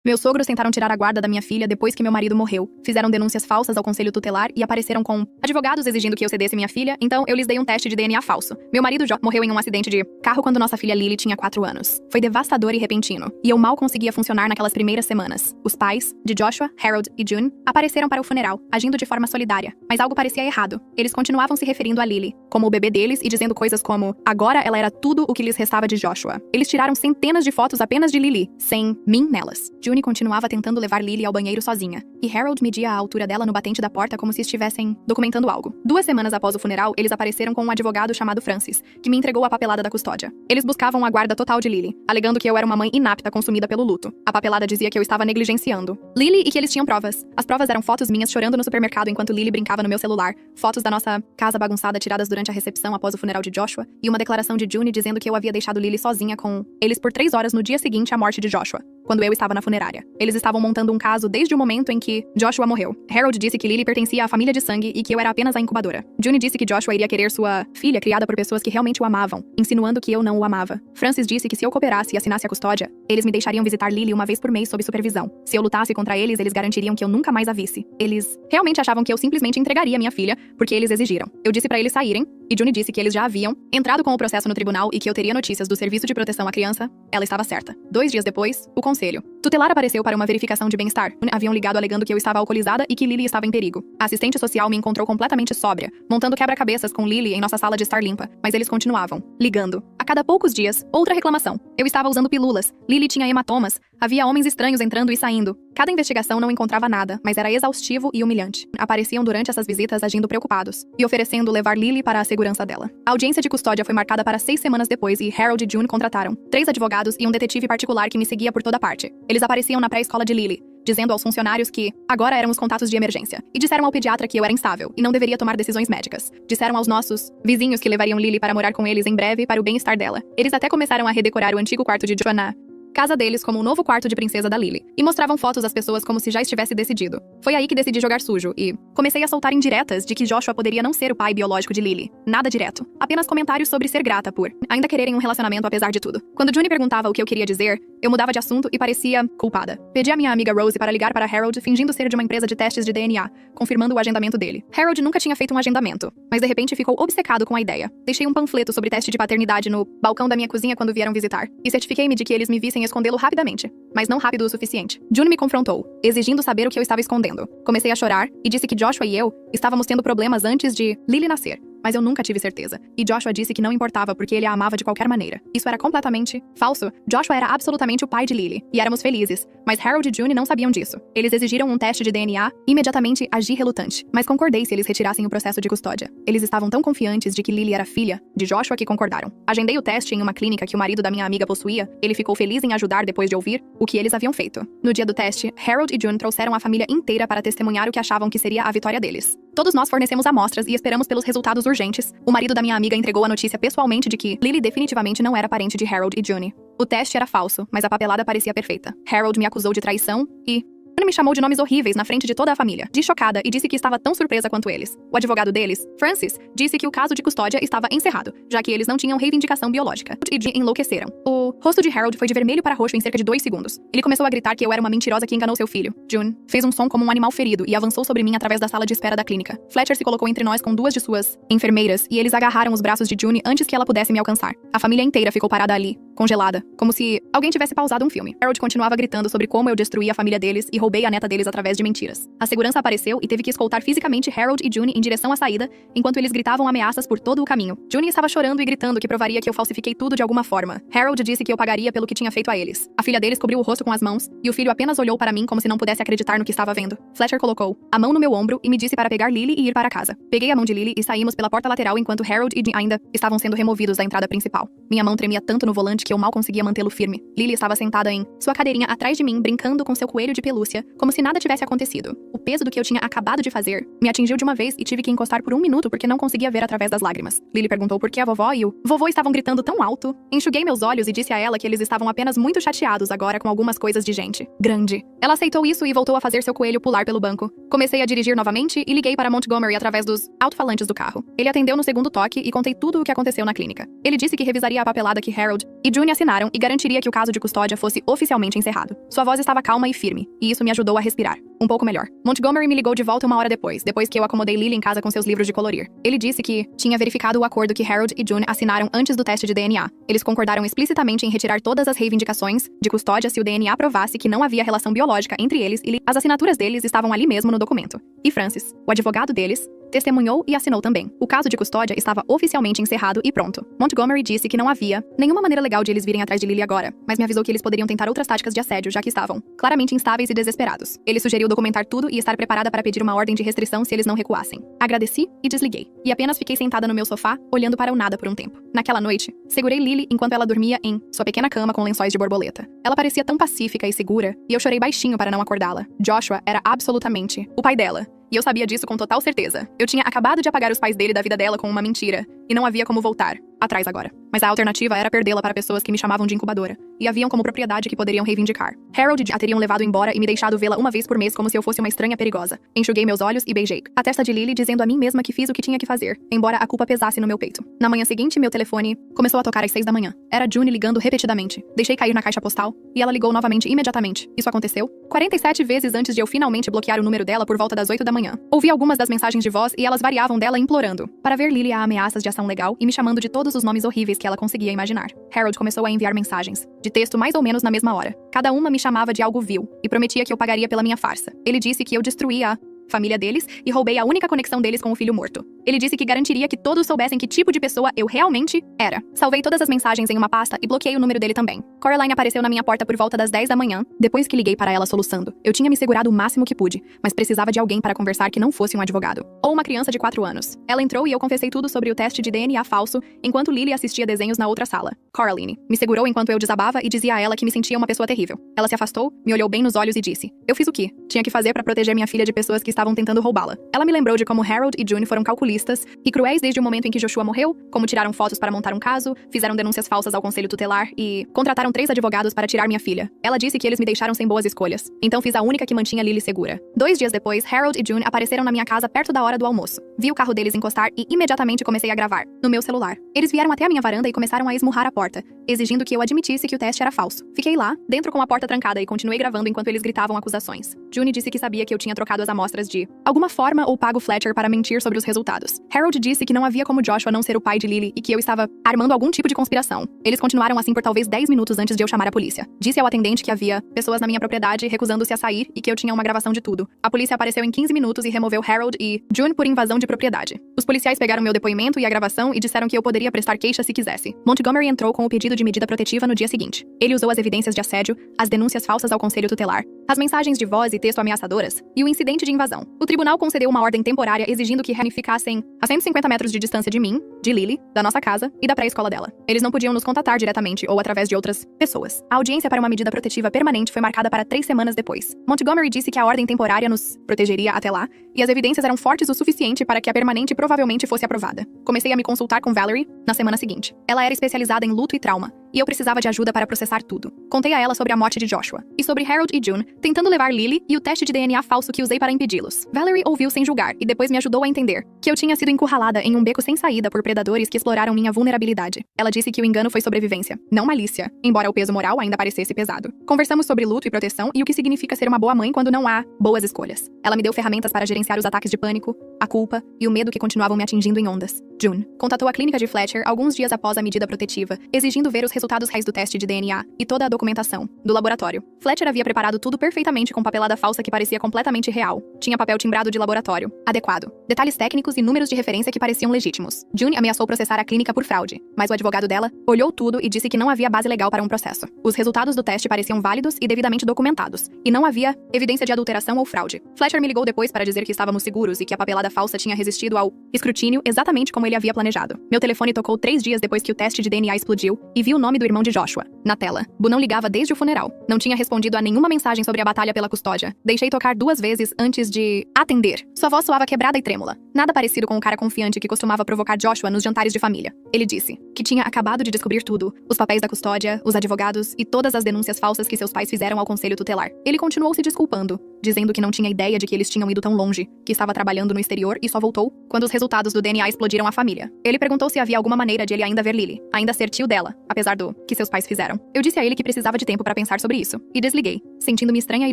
Meus sogros tentaram tirar a guarda da minha filha depois que meu marido morreu. Fizeram denúncias falsas ao conselho tutelar e apareceram com advogados exigindo que eu cedesse minha filha, então eu lhes dei um teste de DNA falso. Meu marido morreu em um acidente de carro quando nossa filha Lily tinha 4 anos. Foi devastador e repentino, e eu mal conseguia funcionar naquelas primeiras semanas. Os pais, de Joshua, Harold e June, apareceram para o funeral, agindo de forma solidária, mas algo parecia errado. Eles continuavam se referindo a Lily como o bebê deles e dizendo coisas como agora ela era tudo o que lhes restava de Joshua. Eles tiraram centenas de fotos apenas de Lily, sem mim nelas. June continuava tentando levar Lily ao banheiro sozinha, e Harold media a altura dela no batente da porta como se estivessem documentando algo. 2 semanas após o funeral, eles apareceram com um advogado chamado Francis, que me entregou a papelada da custódia. Eles buscavam a guarda total de Lily, alegando que eu era uma mãe inapta consumida pelo luto. A papelada dizia que eu estava negligenciando Lily e que eles tinham provas. As provas eram fotos minhas chorando no supermercado enquanto Lily brincava no meu celular, fotos da nossa casa bagunçada tiradas durante a recepção após o funeral de Joshua, e uma declaração de June dizendo que eu havia deixado Lily sozinha com eles por 3 horas no dia seguinte à morte de Joshua, quando eu estava na funerária. Eles estavam montando um caso desde o momento em que Joshua morreu. Harold disse que Lily pertencia à família de sangue e que eu era apenas a incubadora. June disse que Joshua iria querer sua filha criada por pessoas que realmente o amavam, insinuando que eu não o amava. Francis disse que se eu cooperasse e assinasse a custódia, eles me deixariam visitar Lily uma vez por mês sob supervisão. Se eu lutasse contra eles, eles garantiriam que eu nunca mais a visse. Eles realmente achavam que eu simplesmente entregaria minha filha, porque eles exigiram. Eu disse pra eles saírem, e June disse que eles já haviam entrado com o processo no tribunal e que eu teria notícias do Serviço de Proteção à Criança. Ela estava certa. 2 dias depois, o conselho tutelar apareceu para uma verificação de bem-estar. Haviam ligado alegando que eu estava alcoolizada e que Lily estava em perigo. A assistente social me encontrou completamente sóbria, montando quebra-cabeças com Lily em nossa sala de estar limpa, mas eles continuavam ligando. A cada poucos dias, outra reclamação. Eu estava usando pílulas, Lily tinha hematomas, havia homens estranhos entrando e saindo. Cada investigação não encontrava nada, mas era exaustivo e humilhante. Apareciam durante essas visitas agindo preocupados e oferecendo levar Lily para a segurança dela. A audiência de custódia foi marcada para 6 semanas depois e Harold e June contrataram 3 advogados e um detetive particular que me seguia por toda parte. Eles apareciam na pré-escola de Lily, dizendo aos funcionários que agora eram os contatos de emergência. E disseram ao pediatra que eu era instável e não deveria tomar decisões médicas. Disseram aos nossos vizinhos que levariam Lily para morar com eles em breve para o bem-estar dela. Eles até começaram a redecorar o antigo quarto de Joshua na casa deles como um novo quarto de princesa da Lily, e mostravam fotos às pessoas como se já estivesse decidido. Foi aí que decidi jogar sujo e comecei a soltar indiretas de que Joshua poderia não ser o pai biológico de Lily. Nada direto. Apenas comentários sobre ser grata por ainda quererem um relacionamento apesar de tudo. Quando June perguntava o que eu queria dizer, eu mudava de assunto e parecia culpada. Pedi à minha amiga Rose para ligar para Harold fingindo ser de uma empresa de testes de DNA, confirmando o agendamento dele. Harold nunca tinha feito um agendamento, mas de repente ficou obcecado com a ideia. Deixei um panfleto sobre teste de paternidade no balcão da minha cozinha quando vieram visitar, e certifiquei-me de que eles me vissem escondê-lo rapidamente, mas não rápido o suficiente. June me confrontou, exigindo saber o que eu estava escondendo. Comecei a chorar e disse que Joshua e eu estávamos tendo problemas antes de Lily nascer. Mas eu nunca tive certeza. E Joshua disse que não importava porque ele a amava de qualquer maneira. Isso era completamente falso. Joshua era absolutamente o pai de Lily. E éramos felizes. Mas Harold e June não sabiam disso. Eles exigiram um teste de DNA. Imediatamente agi relutante. Mas concordei se eles retirassem o processo de custódia. Eles estavam tão confiantes de que Lily era filha de Joshua que concordaram. Agendei o teste em uma clínica que o marido da minha amiga possuía. Ele ficou feliz em ajudar depois de ouvir o que eles haviam feito. No dia do teste, Harold e June trouxeram a família inteira para testemunhar o que achavam que seria a vitória deles. Todos nós fornecemos amostras e esperamos pelos resultados urgentes. O marido da minha amiga entregou a notícia pessoalmente de que Lily definitivamente não era parente de Harold e June. O teste era falso, mas a papelada parecia perfeita. Harold me acusou de traição e June me chamou de nomes horríveis na frente de toda a família, de chocada, e disse que estava tão surpresa quanto eles. O advogado deles, Francis, disse que o caso de custódia estava encerrado, já que eles não tinham reivindicação biológica. E enlouqueceram. O rosto de Harold foi de vermelho para roxo em cerca de 2 segundos. Ele começou a gritar que eu era uma mentirosa que enganou seu filho. June fez um som como um animal ferido e avançou sobre mim através da sala de espera da clínica. Fletcher se colocou entre nós com 2 de suas enfermeiras e eles agarraram os braços de June antes que ela pudesse me alcançar. A família inteira ficou parada ali, congelada, como se alguém tivesse pausado um filme. Harold continuava gritando sobre como eu destruí a família deles e roubei a neta deles através de mentiras. A segurança apareceu e teve que escoltar fisicamente Harold e June em direção à saída, enquanto eles gritavam ameaças por todo o caminho. June estava chorando e gritando que provaria que eu falsifiquei tudo de alguma forma. Harold disse que eu pagaria pelo que tinha feito a eles. A filha deles cobriu o rosto com as mãos, e o filho apenas olhou para mim como se não pudesse acreditar no que estava vendo. Fletcher colocou a mão no meu ombro e me disse para pegar Lily e ir para casa. Peguei a mão de Lily e saímos pela porta lateral enquanto Harold e June ainda estavam sendo removidos da entrada principal. Minha mão tremia tanto no volante que eu mal conseguia mantê-lo firme. Lily estava sentada em sua cadeirinha atrás de mim, brincando com seu coelho de pelúcia, como se nada tivesse acontecido. O peso do que eu tinha acabado de fazer me atingiu de uma vez e tive que encostar por 1 minuto porque não conseguia ver através das lágrimas. Lily perguntou por que a vovó e o vovô estavam gritando tão alto. Enxuguei meus olhos e disse a ela que eles estavam apenas muito chateados agora com algumas coisas de gente grande. Ela aceitou isso e voltou a fazer seu coelho pular pelo banco. Comecei a dirigir novamente e liguei para Montgomery através dos alto-falantes do carro. Ele atendeu no segundo toque e contei tudo o que aconteceu na clínica. Ele disse que revisaria a papelada que Harold e June assinaram e garantiria que o caso de custódia fosse oficialmente encerrado. Sua voz estava calma e firme, e isso me ajudou a respirar um pouco melhor. Montgomery me ligou de volta uma hora depois que eu acomodei Lily em casa com seus livros de colorir. Ele disse que tinha verificado o acordo que Harold e June assinaram antes do teste de DNA. Eles concordaram explicitamente em retirar todas as reivindicações de custódia se o DNA provasse que não havia relação biológica entre eles e as assinaturas deles estavam ali mesmo no documento. E Francis, o advogado deles, testemunhou e assinou também. O caso de custódia estava oficialmente encerrado e pronto. Montgomery disse que não havia nenhuma maneira legal de eles virem atrás de Lily agora, mas me avisou que eles poderiam tentar outras táticas de assédio, já que estavam claramente instáveis e desesperados. Ele sugeriu documentar tudo e estar preparada para pedir uma ordem de restrição se eles não recuassem. Agradeci e desliguei, e apenas fiquei sentada no meu sofá, olhando para o nada por um tempo. Naquela noite, segurei Lily enquanto ela dormia em sua pequena cama com lençóis de borboleta. Ela parecia tão pacífica e segura, e eu chorei baixinho para não acordá-la. Joshua era absolutamente o pai dela. E eu sabia disso com total certeza. Eu tinha acabado de apagar os pais dele da vida dela com uma mentira, e não havia como voltar atrás agora. Mas a alternativa era perdê-la para pessoas que me chamavam de incubadora, e haviam como propriedade que poderiam reivindicar. Harold a teriam levado embora e me deixado vê-la uma vez por mês como se eu fosse uma estranha perigosa. Enxuguei meus olhos e beijei a testa de Lily, dizendo a mim mesma que fiz o que tinha que fazer, embora a culpa pesasse no meu peito. Na manhã seguinte, meu telefone começou a tocar às 6 da manhã. Era June ligando repetidamente. Deixei cair na caixa postal, e ela ligou novamente imediatamente. Isso aconteceu 47 vezes antes de eu finalmente bloquear o número dela por volta das 8 da manhã. Ouvi algumas das mensagens de voz e elas variavam dela implorando para ver Lily a ameaças de ação legal e me chamando de todos os nomes horríveis que ela conseguia imaginar. Harold começou a enviar mensagens, de texto mais ou menos na mesma hora. Cada uma me chamava de algo vil e prometia que eu pagaria pela minha farsa. Ele disse que eu destruía a família deles e roubei a única conexão deles com o filho morto. Ele disse que garantiria que todos soubessem que tipo de pessoa eu realmente era. Salvei todas as mensagens em uma pasta e bloqueei o número dele também. Coraline apareceu na minha porta por volta das 10 da manhã, depois que liguei para ela soluçando. Eu tinha me segurado o máximo que pude, mas precisava de alguém para conversar que não fosse um advogado. Ou uma criança de 4 anos. Ela entrou e eu confessei tudo sobre o teste de DNA falso, enquanto Lily assistia desenhos na outra sala. Coraline me segurou enquanto eu desabava e dizia a ela que me sentia uma pessoa terrível. Ela se afastou, me olhou bem nos olhos e disse: "Eu fiz o que tinha que fazer para proteger minha filha de pessoas que estavam tentando roubá-la." Ela me lembrou de como Harold e June foram calculistas e cruéis desde o momento em que Joshua morreu, como tiraram fotos para montar um caso, fizeram denúncias falsas ao conselho tutelar e contrataram 3 advogados para tirar minha filha. Ela disse que eles me deixaram sem boas escolhas. Então fiz a única que mantinha Lily segura. 2 dias depois, Harold e June apareceram na minha casa perto da hora do almoço. Vi o carro deles encostar e imediatamente comecei a gravar, no meu celular. Eles vieram até a minha varanda e começaram a esmurrar a porta, exigindo que eu admitisse que o teste era falso. Fiquei lá, dentro com a porta trancada e continuei gravando enquanto eles gritavam acusações. June disse que sabia que eu tinha trocado as amostras de alguma forma ou pago Fletcher para mentir sobre os resultados. Harold disse que não havia como Joshua não ser o pai de Lily e que eu estava armando algum tipo de conspiração. Eles continuaram assim por talvez 10 minutos antes de eu chamar a polícia. Disse ao atendente que havia pessoas na minha propriedade recusando-se a sair e que eu tinha uma gravação de tudo. A polícia apareceu em 15 minutos e removeu Harold e June por invasão de propriedade. Os policiais pegaram meu depoimento e a gravação e disseram que eu poderia prestar queixa se quisesse. Montgomery entrou com o pedido de medida protetiva no dia seguinte. Ele usou as evidências de assédio, as denúncias falsas ao conselho tutelar, as mensagens de voz e texto ameaçadoras e o incidente de invasão. O tribunal concedeu uma ordem temporária exigindo que Rani ficassem a 150 metros de distância de mim, de Lily, da nossa casa e da pré-escola dela. Eles não podiam nos contatar diretamente ou através de outras pessoas. A audiência para uma medida protetiva permanente foi marcada para 3 semanas depois. Montgomery disse que a ordem temporária nos protegeria até lá, e as evidências eram fortes o suficiente para que a permanente provavelmente fosse aprovada. Comecei a me consultar com Valerie na semana seguinte. Ela era especializada em luto e trauma, e eu precisava de ajuda para processar tudo. Contei a ela sobre a morte de Joshua, e sobre Harold e June, tentando levar Lily e o teste de DNA falso que usei para impedi-los. Valerie ouviu sem julgar, e depois me ajudou a entender que eu tinha sido encurralada em um beco sem saída por predadores que exploraram minha vulnerabilidade. Ela disse que o engano foi sobrevivência, não malícia, embora o peso moral ainda parecesse pesado. Conversamos sobre luto e proteção e o que significa ser uma boa mãe quando não há boas escolhas. Ela me deu ferramentas para gerenciar os ataques de pânico, a culpa e o medo que continuavam me atingindo em ondas. June contatou a clínica de Fletcher alguns dias após a medida protetiva, exigindo ver os resultados reais do teste de DNA e toda a documentação do laboratório. Fletcher havia preparado tudo perfeitamente com papelada falsa que parecia completamente real. Tinha papel timbrado de laboratório, adequado, detalhes técnicos e números de referência que pareciam legítimos. June ameaçou processar a clínica por fraude, mas o advogado dela olhou tudo e disse que não havia base legal para um processo. Os resultados do teste pareciam válidos e devidamente documentados, e não havia evidência de adulteração ou fraude. Fletcher me ligou depois para dizer que estávamos seguros e que a papelada falsa tinha resistido ao escrutínio exatamente como ele havia planejado. Meu telefone tocou 3 dias depois que o teste de DNA explodiu e vi o nome do irmão de Joshua na tela. Bu não ligava desde o funeral. Não tinha respondido a nenhuma mensagem sobre a batalha pela custódia. Deixei tocar 2 vezes antes de atender. Sua voz soava quebrada e trêmula. Nada parecido com o cara confiante que costumava provocar Joshua nos jantares de família. Ele disse que tinha acabado de descobrir tudo, os papéis da custódia, os advogados e todas as denúncias falsas que seus pais fizeram ao conselho tutelar. Ele continuou se desculpando, dizendo que não tinha ideia de que eles tinham ido tão longe, que estava trabalhando no exterior e só voltou quando os resultados do DNA explodiram a família. Ele perguntou se havia alguma maneira de ele ainda ver Lily, ainda ser tio dela, apesar do que seus pais fizeram. Eu disse a ele que precisava de tempo para pensar sobre isso, e desliguei, sentindo-me estranha e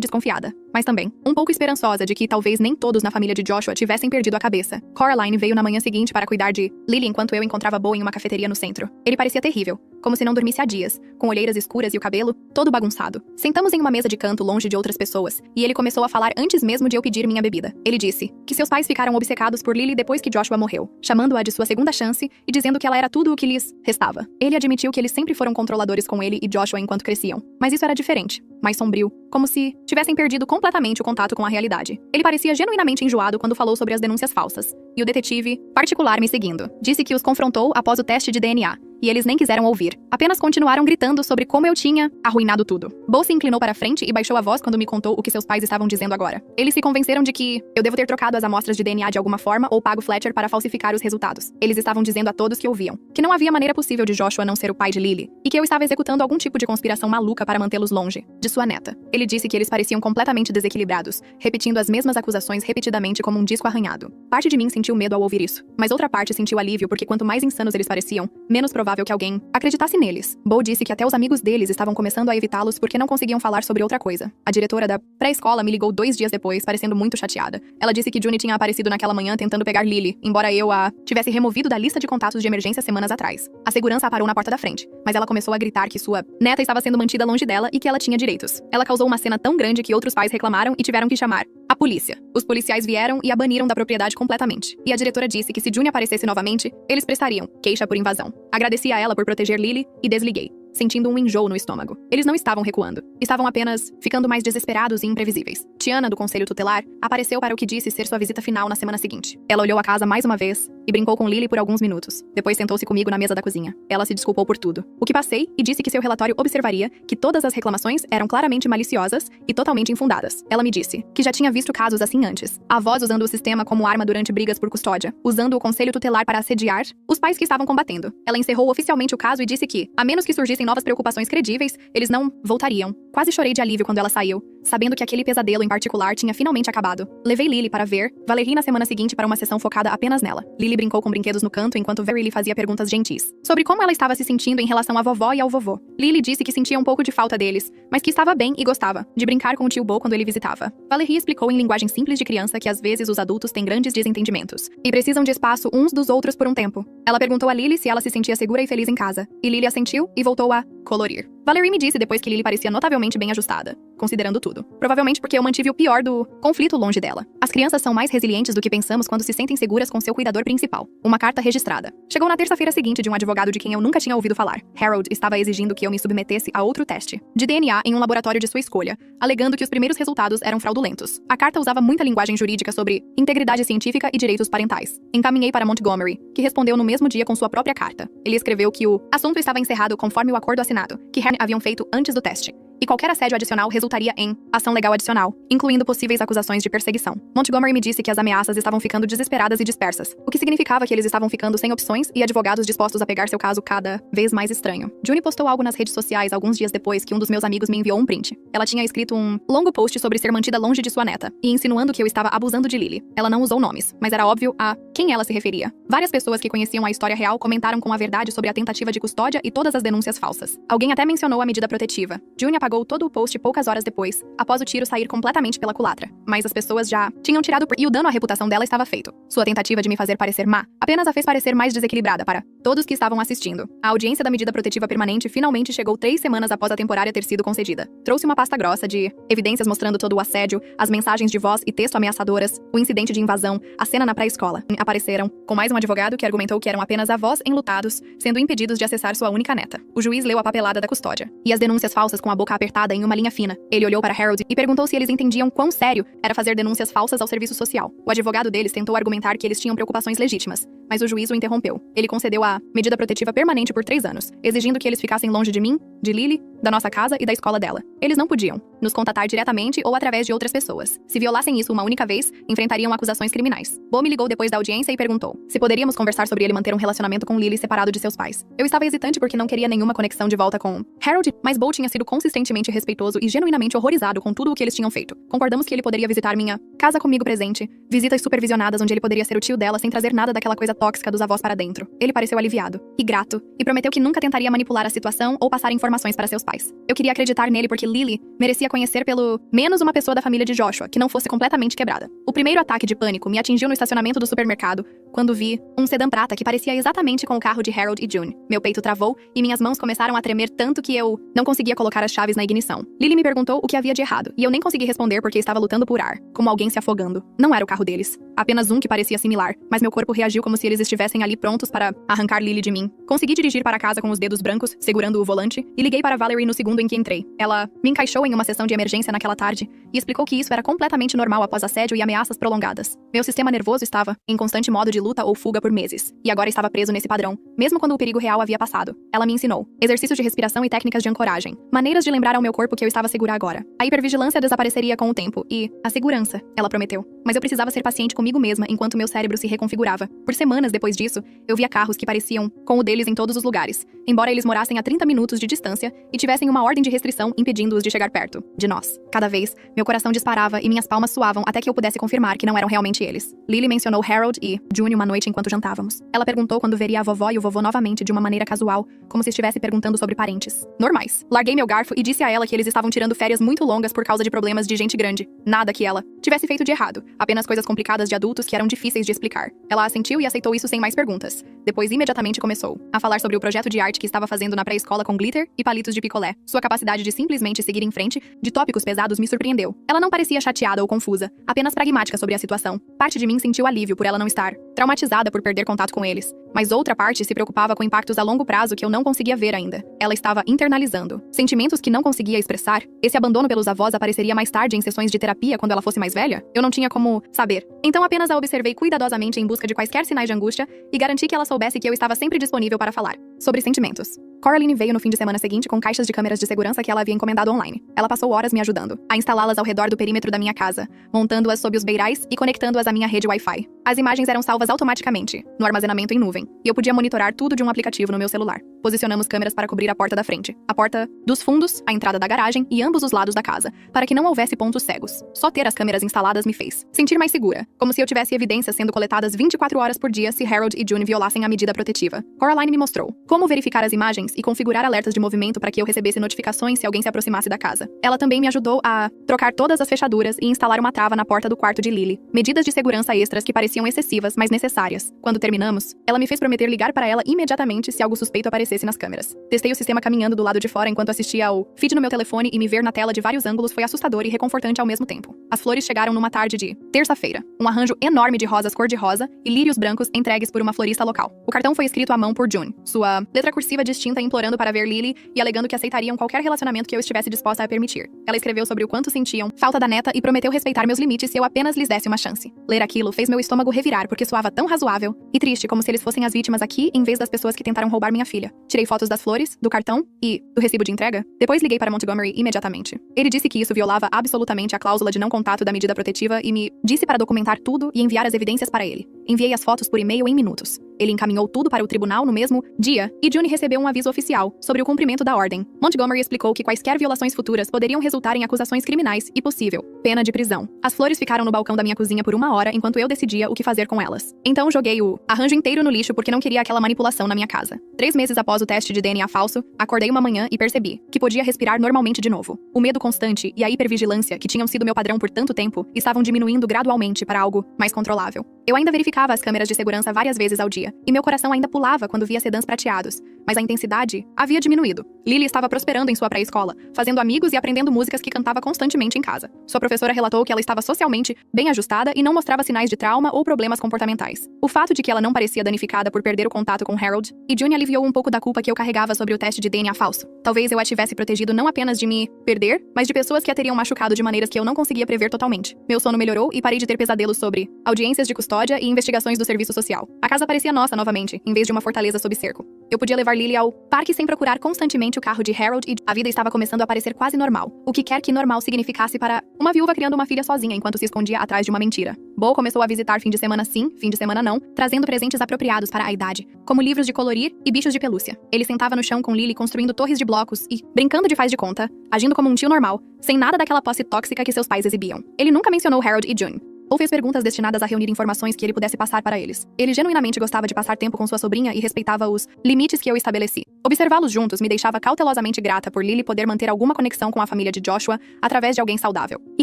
desconfiada, mas também um pouco esperançosa de que talvez nem todos na família de Joshua tivessem perdido a cabeça. Coraline veio na manhã seguinte para cuidar de Lily enquanto eu encontrava Bo em uma cafeteria no centro. Ele parecia terrível, como se não dormisse há dias, com olheiras escuras e o cabelo todo bagunçado. Sentamos em uma mesa de canto longe de outras pessoas, e ele começou a falar antes mesmo de eu pedir minha bebida. Ele disse que seus pais ficaram obcecados por Lily depois que Joshua morreu, chamando-a de sua segunda chance e dizendo que ela era tudo o que lhes restava. Ele admitiu que eles sempre foram controladores com ele e Joshua enquanto cresciam, mas isso era diferente, mais sombrio, como se tivessem perdido completamente o contato com a realidade. Ele parecia genuinamente enjoado quando falou sobre as denúncias falsas, e o detetive particular me seguindo disse que os confrontou após o teste de DNA, e eles nem quiseram ouvir. Apenas continuaram gritando sobre como eu tinha arruinado tudo. Bo se inclinou para frente e baixou a voz quando me contou o que seus pais estavam dizendo agora. Eles se convenceram de que eu devo ter trocado as amostras de DNA de alguma forma ou pago Fletcher para falsificar os resultados. Eles estavam dizendo a todos que ouviam que não havia maneira possível de Joshua não ser o pai de Lily, e que eu estava executando algum tipo de conspiração maluca para mantê-los longe de sua neta. Ele disse que eles pareciam completamente desequilibrados, repetindo as mesmas acusações repetidamente como um disco arranhado. Parte de mim sentiu medo ao ouvir isso, mas outra parte sentiu alívio porque quanto mais insanos eles pareciam, menos provável que alguém acreditasse neles. Bo disse que até os amigos deles estavam começando a evitá-los porque não conseguiam falar sobre outra coisa. A diretora da pré-escola me ligou 2 dias depois, parecendo muito chateada. Ela disse que Juni tinha aparecido naquela manhã tentando pegar Lily, embora eu a tivesse removido da lista de contatos de emergência semanas atrás. A segurança a parou na porta da frente, mas ela começou a gritar que sua neta estava sendo mantida longe dela e que ela tinha direitos. Ela causou uma cena tão grande que outros pais reclamaram e tiveram que chamar a polícia. Os policiais vieram e a baniram da propriedade completamente. E a diretora disse que se Juni aparecesse novamente, eles prestariam queixa por invasão. Agradeci a ela por proteger Lily e desliguei, sentindo um enjoo no estômago. Eles não estavam recuando. Estavam apenas ficando mais desesperados e imprevisíveis. Tiana, do conselho tutelar, apareceu para o que disse ser sua visita final na semana seguinte. Ela olhou a casa mais uma vez e brincou com Lily por alguns minutos. Depois sentou-se comigo na mesa da cozinha. Ela se desculpou por tudo o que passei e disse que seu relatório observaria que todas as reclamações eram claramente maliciosas e totalmente infundadas. Ela me disse que já tinha visto casos assim antes. Avós usando o sistema como arma durante brigas por custódia, usando o conselho tutelar para assediar os pais que estavam combatendo. Ela encerrou oficialmente o caso e disse que, a menos que surgissem novas preocupações credíveis, eles não voltariam. Quase chorei de alívio quando ela saiu, sabendo que aquele pesadelo em particular tinha finalmente acabado. Levei Lily para ver Valerie na semana seguinte para uma sessão focada apenas nela. Lily brincou com brinquedos no canto enquanto Valerie lhe fazia perguntas gentis sobre como ela estava se sentindo em relação à vovó e ao vovô. Lily disse que sentia um pouco de falta deles, mas que estava bem e gostava de brincar com o tio Bo quando ele visitava. Valerie explicou em linguagem simples de criança que às vezes os adultos têm grandes desentendimentos e precisam de espaço uns dos outros por um tempo. Ela perguntou a Lily se ela se sentia segura e feliz em casa, e Lily assentiu e voltou a colorir. Valerie me disse depois que Lily parecia notavelmente bem ajustada, considerando tudo. Provavelmente porque eu mantive o pior do conflito longe dela. As crianças são mais resilientes do que pensamos quando se sentem seguras com seu cuidador principal. Uma carta registrada. Chegou na terça-feira seguinte de um advogado de quem eu nunca tinha ouvido falar. Harold estava exigindo que eu me submetesse a outro teste de DNA em um laboratório de sua escolha, alegando que os primeiros resultados eram fraudulentos. A carta usava muita linguagem jurídica sobre integridade científica e direitos parentais. Encaminhei para Montgomery, que respondeu no mesmo dia com sua própria carta. Ele escreveu que o assunto estava encerrado conforme o acordo assinado, que Herne haviam feito antes do teste, e qualquer assédio adicional resultaria em ação legal adicional, incluindo possíveis acusações de perseguição. Montgomery me disse que as ameaças estavam ficando desesperadas e dispersas, o que significava que eles estavam ficando sem opções e advogados dispostos a pegar seu caso cada vez mais estranho. Juni postou algo nas redes sociais alguns dias depois que um dos meus amigos me enviou um print. Ela tinha escrito um longo post sobre ser mantida longe de sua neta, e insinuando que eu estava abusando de Lily. Ela não usou nomes, mas era óbvio a quem ela se referia. Várias pessoas que conheciam a história real comentaram com a verdade sobre a tentativa de custódia e todas as denúncias falsas. Alguém até mencionou a medida protetiva. Juni apagou todo o post poucas horas depois, após o tiro sair completamente pela culatra. Mas as pessoas já tinham tirado e o dano à reputação dela estava feito. Sua tentativa de me fazer parecer má apenas a fez parecer mais desequilibrada para todos que estavam assistindo. A audiência da medida protetiva permanente finalmente chegou 3 semanas após a temporária ter sido concedida. Trouxe uma pasta grossa de evidências mostrando todo o assédio, as mensagens de voz e texto ameaçadoras, o incidente de invasão, a cena na pré-escola. Apareceram com mais um advogado que argumentou que eram apenas avós enlutados, sendo impedidos de acessar sua única neta. O juiz leu a papelada da custódia e as denúncias falsas com a boca apertada em uma linha fina. Ele olhou para Harold e perguntou se eles entendiam quão sério era fazer denúncias falsas ao serviço social. O advogado deles tentou argumentar que eles tinham preocupações legítimas, mas o juiz o interrompeu. Ele concedeu a medida protetiva permanente por 3 anos, exigindo que eles ficassem longe de mim de Lily, da nossa casa e da escola dela. Eles não podiam nos contatar diretamente ou através de outras pessoas. Se violassem isso uma única vez, enfrentariam acusações criminais. Bo me ligou depois da audiência e perguntou se poderíamos conversar sobre ele manter um relacionamento com Lily separado de seus pais. Eu estava hesitante porque não queria nenhuma conexão de volta com Harold, mas Bo tinha sido consistentemente respeitoso e genuinamente horrorizado com tudo o que eles tinham feito. Concordamos que ele poderia visitar minha casa comigo presente, visitas supervisionadas onde ele poderia ser o tio dela sem trazer nada daquela coisa tóxica dos avós para dentro. Ele pareceu aliviado e grato, e prometeu que nunca tentaria manipular a situação ou passar informações para seus pais. Eu queria acreditar nele porque Lily merecia conhecer pelo menos uma pessoa da família de Joshua que não fosse completamente quebrada. O primeiro ataque de pânico me atingiu no estacionamento do supermercado, quando vi um sedã prata que parecia exatamente com o carro de Harold e June. Meu peito travou e minhas mãos começaram a tremer tanto que eu não conseguia colocar as chaves na ignição. Lily me perguntou o que havia de errado, e eu nem consegui responder porque estava lutando por ar, como alguém se afogando. Não era o carro deles. Apenas um que parecia similar, mas meu corpo reagiu como se eles estivessem ali prontos para arrancar Lily de mim. Consegui dirigir para casa com os dedos brancos, segurando o volante, e liguei para Valerie no segundo em que entrei. Ela me encaixou em uma sessão de emergência naquela tarde e explicou que isso era completamente normal após assédio e ameaças prolongadas. Meu sistema nervoso estava em constante modo de luta ou fuga por meses, e agora estava preso nesse padrão, mesmo quando o perigo real havia passado. Ela me ensinou exercícios de respiração e técnicas de ancoragem, maneiras de lembrar ao meu corpo que eu estava segura agora. A hipervigilância desapareceria com o tempo e a segurança, ela prometeu. Mas eu precisava ser paciente comigo mesma enquanto meu cérebro se reconfigurava. Por semanas depois disso, eu via carros que pareciam com o deles em todos os lugares, embora eles morassem a 30 minutos de distância e tivessem uma ordem de restrição impedindo-os de chegar perto de nós. Cada vez, meu coração disparava e minhas palmas suavam até que eu pudesse confirmar que não eram realmente eles. Lily mencionou Harold e June uma noite enquanto jantávamos. Ela perguntou quando veria a vovó e o vovô novamente de uma maneira casual, como se estivesse perguntando sobre parentes normais. Larguei meu garfo e disse a ela que eles estavam tirando férias muito longas por causa de problemas de gente grande. Nada que ela tivesse feito de errado, apenas coisas complicadas de adultos que eram difíceis de explicar. Ela assentiu e aceitou isso sem mais perguntas. Depois, imediatamente começou a falar sobre o projeto de arte que estava fazendo na pré-escola com glitter e palitos de picolé. Sua capacidade de simplesmente seguir em frente de tópicos pesados me surpreendeu. Ela não parecia chateada ou confusa, apenas pragmática sobre a situação. Parte de mim sentiu alívio por ela não estar traumatizada por perder contato com eles, mas outra parte se preocupava com impactos a longo prazo que eu não conseguia ver ainda. Ela estava internalizando sentimentos que não conseguia expressar. Esse abandono pelos avós apareceria mais tarde em sessões de terapia quando ela fosse mais velha? Eu não tinha como saber. Então apenas a observei cuidadosamente em busca de quaisquer sinais de angústia e garanti que ela soubesse que eu estava sempre disponível para falar sobre sentimentos. Coraline veio no fim de semana seguinte com caixas de câmeras de segurança que ela havia encomendado online. Ela passou horas me ajudando a instalá-las ao redor do perímetro da minha casa, montando-as sob os beirais e conectando-as à minha rede Wi-Fi. As imagens eram salvas automaticamente, no armazenamento em nuvem, e eu podia monitorar tudo de um aplicativo no meu celular. Posicionamos câmeras para cobrir a porta da frente, a porta dos fundos, a entrada da garagem e ambos os lados da casa, para que não houvesse pontos cegos. Só ter as câmeras instaladas me fez sentir mais segura, como se eu tivesse evidências sendo coletadas 24 horas por dia se Harold e June violassem a medida protetiva. Coraline me mostrou como verificar as imagens e configurar alertas de movimento para que eu recebesse notificações se alguém se aproximasse da casa. Ela também me ajudou a trocar todas as fechaduras e instalar uma trava na porta do quarto de Lily. Medidas de segurança extras que pareciam excessivas, mas necessárias. Quando terminamos, ela me fez prometer ligar para ela imediatamente se algo suspeito aparecesse nas câmeras. Testei o sistema caminhando do lado de fora enquanto assistia ao feed no meu telefone e me ver na tela de vários ângulos foi assustador e reconfortante ao mesmo tempo. As flores chegaram numa tarde de terça-feira. Um arranjo enorme de rosas cor-de-rosa e lírios brancos entregues por uma florista local. O cartão foi escrito à mão por June, sua letra cursiva distinta implorando para ver Lily e alegando que aceitariam qualquer relacionamento que eu estivesse disposta a permitir. Ela escreveu sobre o quanto sentiam falta da neta e prometeu respeitar meus limites se eu apenas lhes desse uma chance. Ler aquilo fez meu estômago revirar porque soava tão razoável e triste como se eles fossem as vítimas aqui em vez das pessoas que tentaram roubar minha filha. Tirei fotos das flores, do cartão e do recibo de entrega. Depois liguei para Montgomery imediatamente. Ele disse que isso violava absolutamente a cláusula de não contato da medida protetiva e me disse para documentar tudo e enviar as evidências para ele. Enviei as fotos por e-mail em minutos. Ele encaminhou tudo para o tribunal no mesmo dia e June recebeu um aviso oficial sobre o cumprimento da ordem. Montgomery explicou que quaisquer violações futuras poderiam resultar em acusações criminais e possível pena de prisão. As flores ficaram no balcão da minha cozinha por 1 hora enquanto eu decidia o que fazer com elas. Então joguei o arranjo inteiro no lixo porque não queria aquela manipulação na minha casa. 3 meses após o teste de DNA falso, acordei uma manhã e percebi que podia respirar normalmente de novo. O medo constante e a hipervigilância que tinham sido meu padrão por tanto tempo estavam diminuindo gradualmente para algo mais controlável. Eu ainda verificava as câmeras de segurança várias vezes ao dia, e meu coração ainda pulava quando via sedãs prateados, mas a intensidade havia diminuído. Lily estava prosperando em sua pré-escola, fazendo amigos e aprendendo músicas que cantava constantemente em casa. Sua professora relatou que ela estava socialmente bem ajustada e não mostrava sinais de trauma ou problemas comportamentais. O fato de que ela não parecia danificada por perder o contato com Harold e June aliviou um pouco da culpa que eu carregava sobre o teste de DNA falso. Talvez eu a tivesse protegido não apenas de me perder, mas de pessoas que a teriam machucado de maneiras que eu não conseguia prever totalmente. Meu sono melhorou e parei de ter pesadelos sobre audiências de custódia e investigações do serviço social. A casa parecia nossa novamente, em vez de uma fortaleza sob cerco. Eu podia levar Lily ao parque sem procurar constantemente o carro de Harold e a vida estava começando a parecer quase normal. O que quer que normal significasse para uma viúva criando uma filha sozinha enquanto se escondia atrás de uma mentira. Bo começou a visitar fim de semana sim, fim de semana não, trazendo presentes apropriados para a idade, como livros de colorir e bichos de pelúcia. Ele sentava no chão com Lily construindo torres de blocos e brincando de faz de conta, agindo como um tio normal, sem nada daquela posse tóxica que seus pais exibiam. Ele nunca mencionou Harold e June, ou fez perguntas destinadas a reunir informações que ele pudesse passar para eles. Ele genuinamente gostava de passar tempo com sua sobrinha e respeitava os limites que eu estabeleci. Observá-los juntos me deixava cautelosamente grata por Lily poder manter alguma conexão com a família de Joshua através de alguém saudável e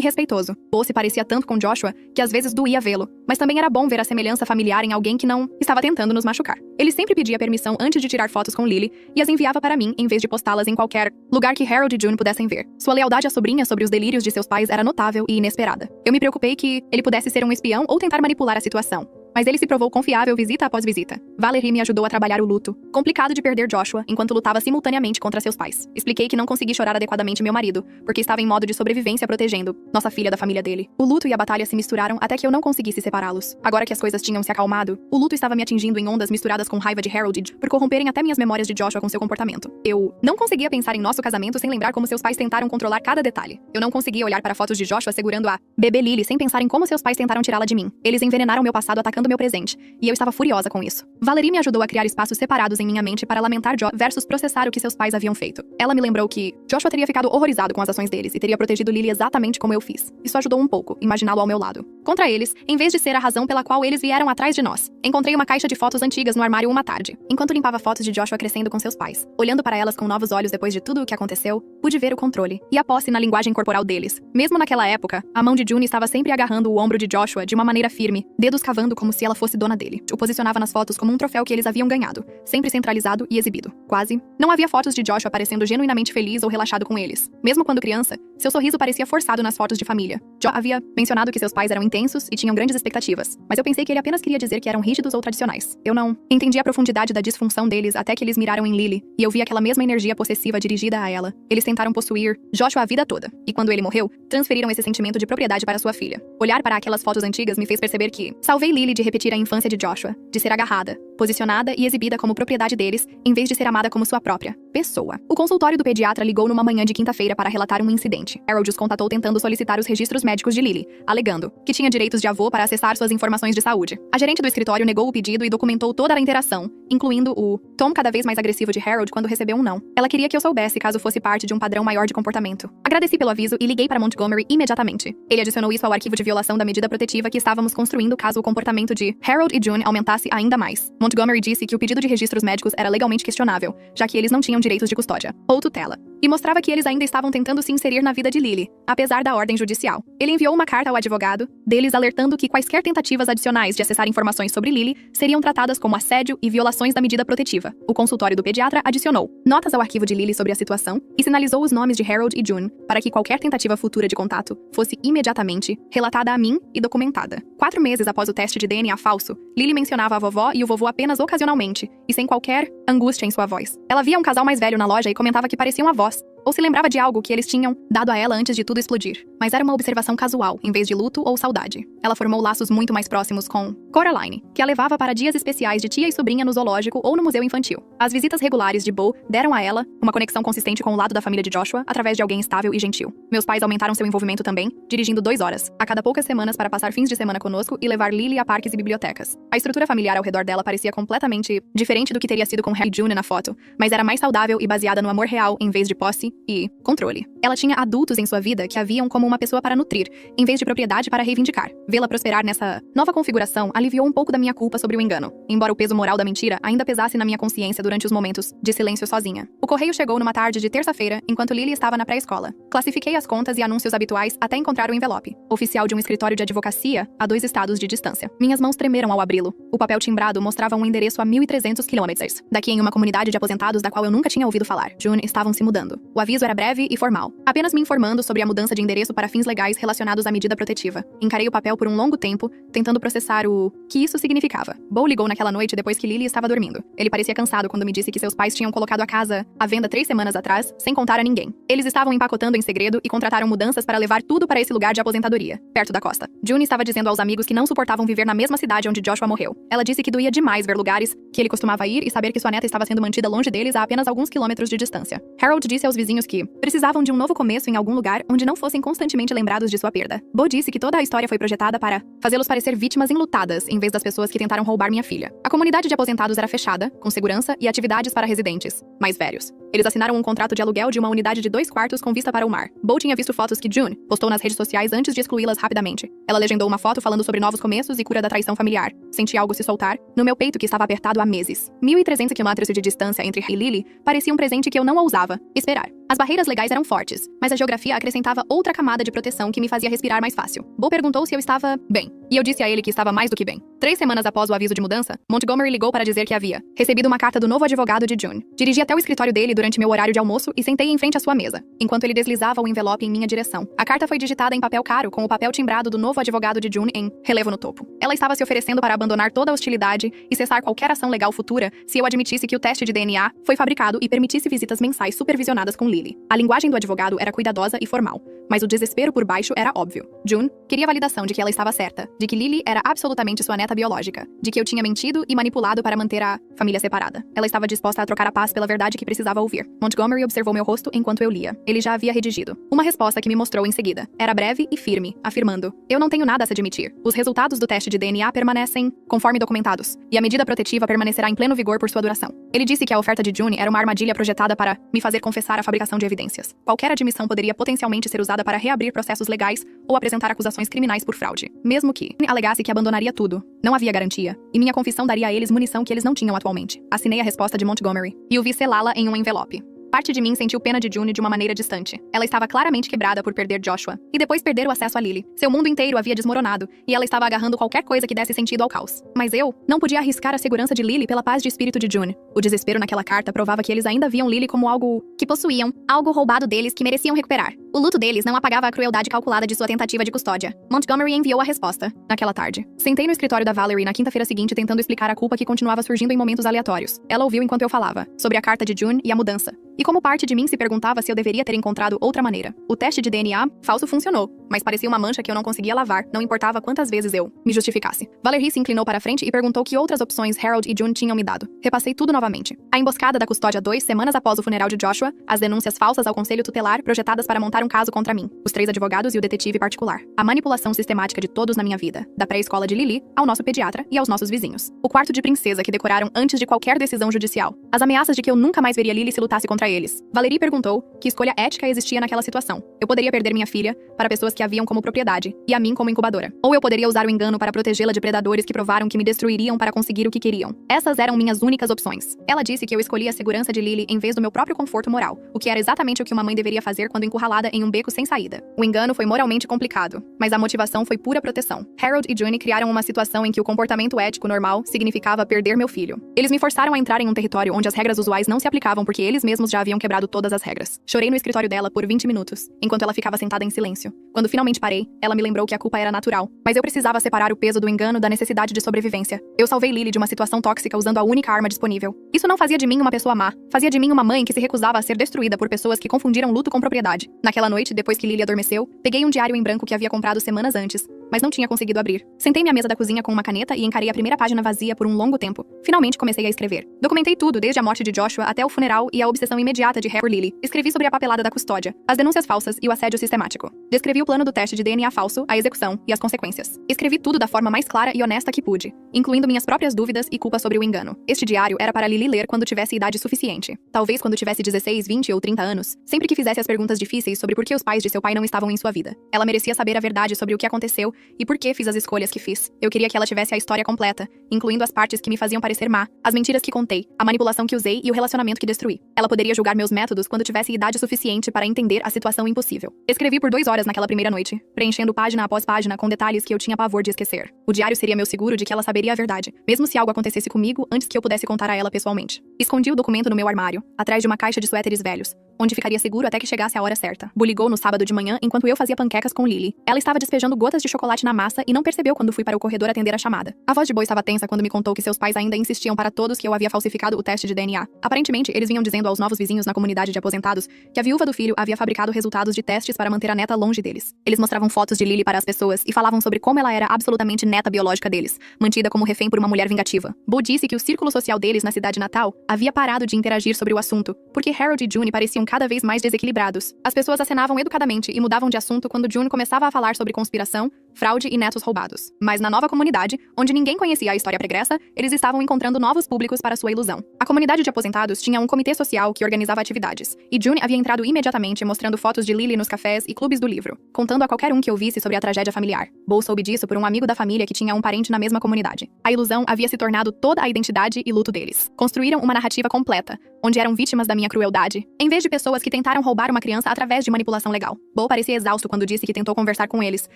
respeitoso. Bo se parecia tanto com Joshua que às vezes doía vê-lo, mas também era bom ver a semelhança familiar em alguém que não estava tentando nos machucar. Ele sempre pedia permissão antes de tirar fotos com Lily e as enviava para mim em vez de postá-las em qualquer lugar que Harold e June pudessem ver. Sua lealdade à sobrinha sobre os delírios de seus pais era notável e inesperada. Eu me preocupei que ele pudesse ser um espião ou tentar manipular a situação. Mas ele se provou confiável visita após visita. Valerie me ajudou a trabalhar o luto, complicado de perder Joshua, enquanto lutava simultaneamente contra seus pais. Expliquei que não consegui chorar adequadamente meu marido, porque estava em modo de sobrevivência protegendo nossa filha da família dele. O luto e a batalha se misturaram até que eu não conseguisse separá-los. Agora que as coisas tinham se acalmado, o luto estava me atingindo em ondas misturadas com raiva de Harold por corromperem até minhas memórias de Joshua com seu comportamento. Eu não conseguia pensar em nosso casamento sem lembrar como seus pais tentaram controlar cada detalhe. Eu não conseguia olhar para fotos de Joshua segurando a bebê Lily sem pensar em como seus pais tentaram tirá-la de mim. Eles envenenaram meu passado atacando meu presente. E eu estava furiosa com isso. Valerie me ajudou a criar espaços separados em minha mente para lamentar Joshua versus processar o que seus pais haviam feito. Ela me lembrou que Joshua teria ficado horrorizado com as ações deles e teria protegido Lily exatamente como eu fiz. Isso ajudou um pouco, imaginá-lo ao meu lado. Contra eles, em vez de ser a razão pela qual eles vieram atrás de nós. Encontrei uma caixa de fotos antigas no armário uma tarde, enquanto limpava fotos de Joshua crescendo com seus pais. Olhando para elas com novos olhos depois de tudo o que aconteceu, pude ver o controle e a posse na linguagem corporal deles. Mesmo naquela época, a mão de June estava sempre agarrando o ombro de Joshua de uma maneira firme, dedos cavando como se ela fosse dona dele. O posicionava nas fotos como um troféu que eles haviam ganhado, sempre centralizado e exibido. Quase. Não havia fotos de Joshua parecendo genuinamente feliz ou relaxado com eles. Mesmo quando criança, seu sorriso parecia forçado nas fotos de família. Joshua havia mencionado que seus pais eram intensos e tinham grandes expectativas, mas eu pensei que ele apenas queria dizer que eram rígidos ou tradicionais. Eu não entendi a profundidade da disfunção deles até que eles miraram em Lily, e eu vi aquela mesma energia possessiva dirigida a ela. Eles tentaram possuir Joshua a vida toda, e quando ele morreu, transferiram esse sentimento de propriedade para sua filha. Olhar para aquelas fotos antigas me fez perceber que salvei Lily de repetir a infância de Joshua, de ser agarrada, posicionada e exibida como propriedade deles, em vez de ser amada como sua própria pessoa. O consultório do pediatra ligou numa manhã de quinta-feira para relatar um incidente. Harold os contatou tentando solicitar os registros médicos de Lily, alegando que tinha direitos de avô para acessar suas informações de saúde. A gerente do escritório negou o pedido e documentou toda a interação, incluindo o tom cada vez mais agressivo de Harold quando recebeu um não. Ela queria que eu soubesse caso fosse parte de um padrão maior de comportamento. Agradeci pelo aviso e liguei para Montgomery imediatamente. Ele adicionou isso ao arquivo de violação da medida protetiva que estávamos construindo caso o comportamento de Harold e June aumentasse ainda mais. Montgomery disse que o pedido de registros médicos era legalmente questionável, já que eles não tinham direitos de custódia ou tutela, e mostrava que eles ainda estavam tentando se inserir na vida de Lily, apesar da ordem judicial. Ele enviou uma carta ao advogado deles alertando que quaisquer tentativas adicionais de acessar informações sobre Lily seriam tratadas como assédio e violações da medida protetiva. O consultório do pediatra adicionou notas ao arquivo de Lily sobre a situação e sinalizou os nomes de Harold e June para que qualquer tentativa futura de contato fosse imediatamente relatada a mim e documentada. 4 meses após o teste de DNA falso, Lily mencionava a vovó e o vovô apenas ocasionalmente e sem qualquer angústia em sua voz. Ela via um casal mais velho na loja e comentava que pareciam avós, ou se lembrava de algo que eles tinham dado a ela antes de tudo explodir. Mas era uma observação casual, em vez de luto ou saudade. Ela formou laços muito mais próximos com Coraline, que a levava para dias especiais de tia e sobrinha no zoológico ou no museu infantil. As visitas regulares de Bo deram a ela uma conexão consistente com o lado da família de Joshua através de alguém estável e gentil. Meus pais aumentaram seu envolvimento também, dirigindo 2 horas a cada poucas semanas para passar fins de semana conosco e levar Lily a parques e bibliotecas. A estrutura familiar ao redor dela parecia completamente diferente do que teria sido com Harry e June na foto, mas era mais saudável e baseada no amor real em vez de posse e controle. Ela tinha adultos em sua vida que a viam como uma pessoa para nutrir, em vez de propriedade para reivindicar. Vê-la prosperar nessa nova configuração aliviou um pouco da minha culpa sobre o engano, embora o peso moral da mentira ainda pesasse na minha consciência durante os momentos de silêncio sozinha. O correio chegou numa tarde de terça-feira, enquanto Lily estava na pré-escola. Classifiquei as contas e anúncios habituais até encontrar o envelope, oficial de um escritório de advocacia a 2 estados de distância. Minhas mãos tremeram ao abri-lo. O papel timbrado mostrava um endereço a 1.300 quilômetros daqui, em uma comunidade de aposentados da qual eu nunca tinha ouvido falar. June estavam se mudando. O aviso era breve e formal, apenas me informando sobre a mudança de endereço para fins legais relacionados à medida protetiva. Encarei o papel por um longo tempo, tentando processar o que isso significava. Bo ligou naquela noite depois que Lily estava dormindo. Ele parecia cansado quando me disse que seus pais tinham colocado a casa à venda 3 semanas atrás, sem contar a ninguém. Eles estavam empacotando em segredo e contrataram mudanças para levar tudo para esse lugar de aposentadoria, perto da costa. June estava dizendo aos amigos que não suportavam viver na mesma cidade onde Joshua morreu. Ela disse que doía demais ver lugares que ele costumava ir e saber que sua neta estava sendo mantida longe deles a apenas alguns quilômetros de distância. Harold disse aos vizinhos que precisavam de um novo começo em algum lugar onde não fossem constantemente lembrados de sua perda. Bo disse que toda a história foi projetada para fazê-los parecer vítimas enlutadas em vez das pessoas que tentaram roubar minha filha. A comunidade de aposentados era fechada, com segurança e atividades para residentes mais velhos. Eles assinaram um contrato de aluguel de uma unidade de 2 quartos com vista para o mar. Bo tinha visto fotos que June postou nas redes sociais antes de excluí-las rapidamente. Ela legendou uma foto falando sobre novos começos e cura da traição familiar. Senti algo se soltar no meu peito que estava apertado há meses. 1.300 quilômetros de distância entre e Lily parecia um presente que eu não ousava esperar. As barreiras legais eram fortes, mas a geografia acrescentava outra camada de proteção que me fazia respirar mais fácil. Bo perguntou se eu estava bem, e eu disse a ele que estava mais do que bem. 3 semanas após o aviso de mudança, Montgomery ligou para dizer que havia recebido uma carta do novo advogado de June. Dirigi até o escritório dele durante meu horário de almoço e sentei em frente à sua mesa, enquanto ele deslizava o envelope em minha direção. A carta foi digitada em papel caro, com o papel timbrado do novo advogado de June em relevo no topo. Ela estava se oferecendo para abandonar toda a hostilidade e cessar qualquer ação legal futura se eu admitisse que o teste de DNA foi fabricado e permitisse visitas mensais supervisionadas com Lily. A linguagem do advogado era cuidadosa e formal, mas o desespero por baixo era óbvio. June queria validação de que ela estava certa, de que Lily era absolutamente sua neta biológica, de que eu tinha mentido e manipulado para manter a família separada. Ela estava disposta a trocar a paz pela verdade que precisava ouvir. Montgomery observou meu rosto enquanto eu lia. Ele já havia redigido uma resposta que me mostrou em seguida. Era breve e firme, afirmando: eu não tenho nada a se admitir. Os resultados do teste de DNA permanecem conforme documentados, e a medida protetiva permanecerá em pleno vigor por sua duração. Ele disse que a oferta de June era uma armadilha projetada para me fazer confessar a fabricação de evidências. Qualquer admissão poderia potencialmente ser usada para reabrir processos legais ou apresentar acusações criminais por fraude, mesmo que alegasse que abandonaria tudo. Não havia garantia, e minha confissão daria a eles munição que eles não tinham atualmente. Assinei a resposta de Montgomery e o vi selá-la em um envelope. Parte de mim sentiu pena de June de uma maneira distante. Ela estava claramente quebrada por perder Joshua, e depois perder o acesso a Lily. Seu mundo inteiro havia desmoronado, e ela estava agarrando qualquer coisa que desse sentido ao caos. Mas eu não podia arriscar a segurança de Lily pela paz de espírito de June. O desespero naquela carta provava que eles ainda viam Lily como algo que possuíam, algo roubado deles que mereciam recuperar. O luto deles não apagava a crueldade calculada de sua tentativa de custódia. Montgomery enviou a resposta naquela tarde. Sentei no escritório da Valerie na quinta-feira seguinte tentando explicar a culpa que continuava surgindo em momentos aleatórios. Ela ouviu enquanto eu falava, sobre a carta de June e a mudança. E como parte de mim se perguntava se eu deveria ter encontrado outra maneira. O teste de DNA falso funcionou, mas parecia uma mancha que eu não conseguia lavar, não importava quantas vezes eu me justificasse. Valerie se inclinou para frente e perguntou que outras opções Harold e June tinham me dado. Repassei tudo novamente. A emboscada da custódia 2 semanas após o funeral de Joshua, as denúncias falsas ao conselho tutelar projetadas para montar um caso contra mim, os 3 advogados e o detetive particular. A manipulação sistemática de todos na minha vida, da pré-escola de Lily ao nosso pediatra e aos nossos vizinhos. O quarto de princesa que decoraram antes de qualquer decisão judicial. As ameaças de que eu nunca mais veria Lily se lutasse contra eles. Valerie perguntou que escolha ética existia naquela situação. Eu poderia perder minha filha para pessoas que a viam como propriedade, e a mim como incubadora. Ou eu poderia usar o engano para protegê-la de predadores que provaram que me destruiriam para conseguir o que queriam. Essas eram minhas únicas opções. Ela disse que eu escolhi a segurança de Lily em vez do meu próprio conforto moral, o que era exatamente o que uma mãe deveria fazer quando encurralada em um beco sem saída. O engano foi moralmente complicado, mas a motivação foi pura proteção. Harold e June criaram uma situação em que o comportamento ético normal significava perder meu filho. Eles me forçaram a entrar em um território onde as regras usuais não se aplicavam porque eles mesmos já haviam quebrado todas as regras. Chorei no escritório dela por 20 minutos, enquanto ela ficava sentada em silêncio. Quando finalmente parei, ela me lembrou que a culpa era natural, mas eu precisava separar o peso do engano da necessidade de sobrevivência. Eu salvei Lily de uma situação tóxica usando a única arma disponível. Isso não fazia de mim uma pessoa má, fazia de mim uma mãe que se recusava a ser destruída por pessoas que confundiram luto com propriedade. Naquela noite, depois que Lily adormeceu, peguei um diário em branco que havia comprado semanas antes, mas não tinha conseguido abrir. Sentei-me à mesa da cozinha com uma caneta e encarei a primeira página vazia por um longo tempo. Finalmente comecei a escrever. Documentei tudo, desde a morte de Joshua até o funeral e a obsessão imediata de Harry por Lily. Escrevi sobre a papelada da custódia, as denúncias falsas e o assédio sistemático. Descrevi o plano do teste de DNA falso, a execução e as consequências. Escrevi tudo da forma mais clara e honesta que pude, incluindo minhas próprias dúvidas e culpa sobre o engano. Este diário era para Lily ler quando tivesse idade suficiente. Talvez quando tivesse 16, 20 ou 30 anos, sempre que fizesse as perguntas difíceis sobre por que os pais de seu pai não estavam em sua vida. Ela merecia saber a verdade sobre o que aconteceu e por que fiz as escolhas que fiz. Eu queria que ela tivesse a história completa, incluindo as partes que me faziam parecer má, as mentiras que contei, a manipulação que usei e o relacionamento que destruí. Ela poderia julgar meus métodos quando tivesse idade suficiente para entender a situação impossível. Escrevi por 2 horas naquela primeira noite, preenchendo página após página com detalhes que eu tinha pavor de esquecer. O diário seria meu seguro de que ela saberia a verdade, mesmo se algo acontecesse comigo antes que eu pudesse contar a ela pessoalmente. Escondi o documento no meu armário, atrás de uma caixa de suéteres velhos, onde ficaria seguro até que chegasse a hora certa. Bu ligou no sábado de manhã enquanto eu fazia panquecas com Lily. Ela estava despejando gotas de chocolate na massa e não percebeu quando fui para o corredor atender a chamada. A voz de Bo estava tensa quando me contou que seus pais ainda insistiam para todos que eu havia falsificado o teste de DNA. Aparentemente, eles vinham dizendo aos novos vizinhos na comunidade de aposentados que a viúva do filho havia fabricado resultados de testes para manter a neta longe deles. Eles mostravam fotos de Lily para as pessoas e falavam sobre como ela era absolutamente neta biológica deles, mantida como refém por uma mulher vingativa. Bo disse que o círculo social deles na cidade natal havia parado de interagir sobre o assunto, porque Harold e June pareciam cada vez mais desequilibrados. As pessoas acenavam educadamente e mudavam de assunto quando June começava a falar sobre conspiração, fraude e netos roubados. Mas na nova comunidade, onde ninguém conhecia a história pregressa, eles estavam encontrando novos públicos para sua ilusão. A comunidade de aposentados tinha um comitê social que organizava atividades, e June havia entrado imediatamente mostrando fotos de Lily nos cafés e clubes do livro, contando a qualquer um que ouvisse sobre a tragédia familiar. Bo soube disso por um amigo da família que tinha um parente na mesma comunidade. A ilusão havia se tornado toda a identidade e luto deles. Construíram uma narrativa completa, onde eram vítimas da minha crueldade, em vez de pessoas que tentaram roubar uma criança através de manipulação legal. Bo parecia exausto quando disse que tentou conversar com eles,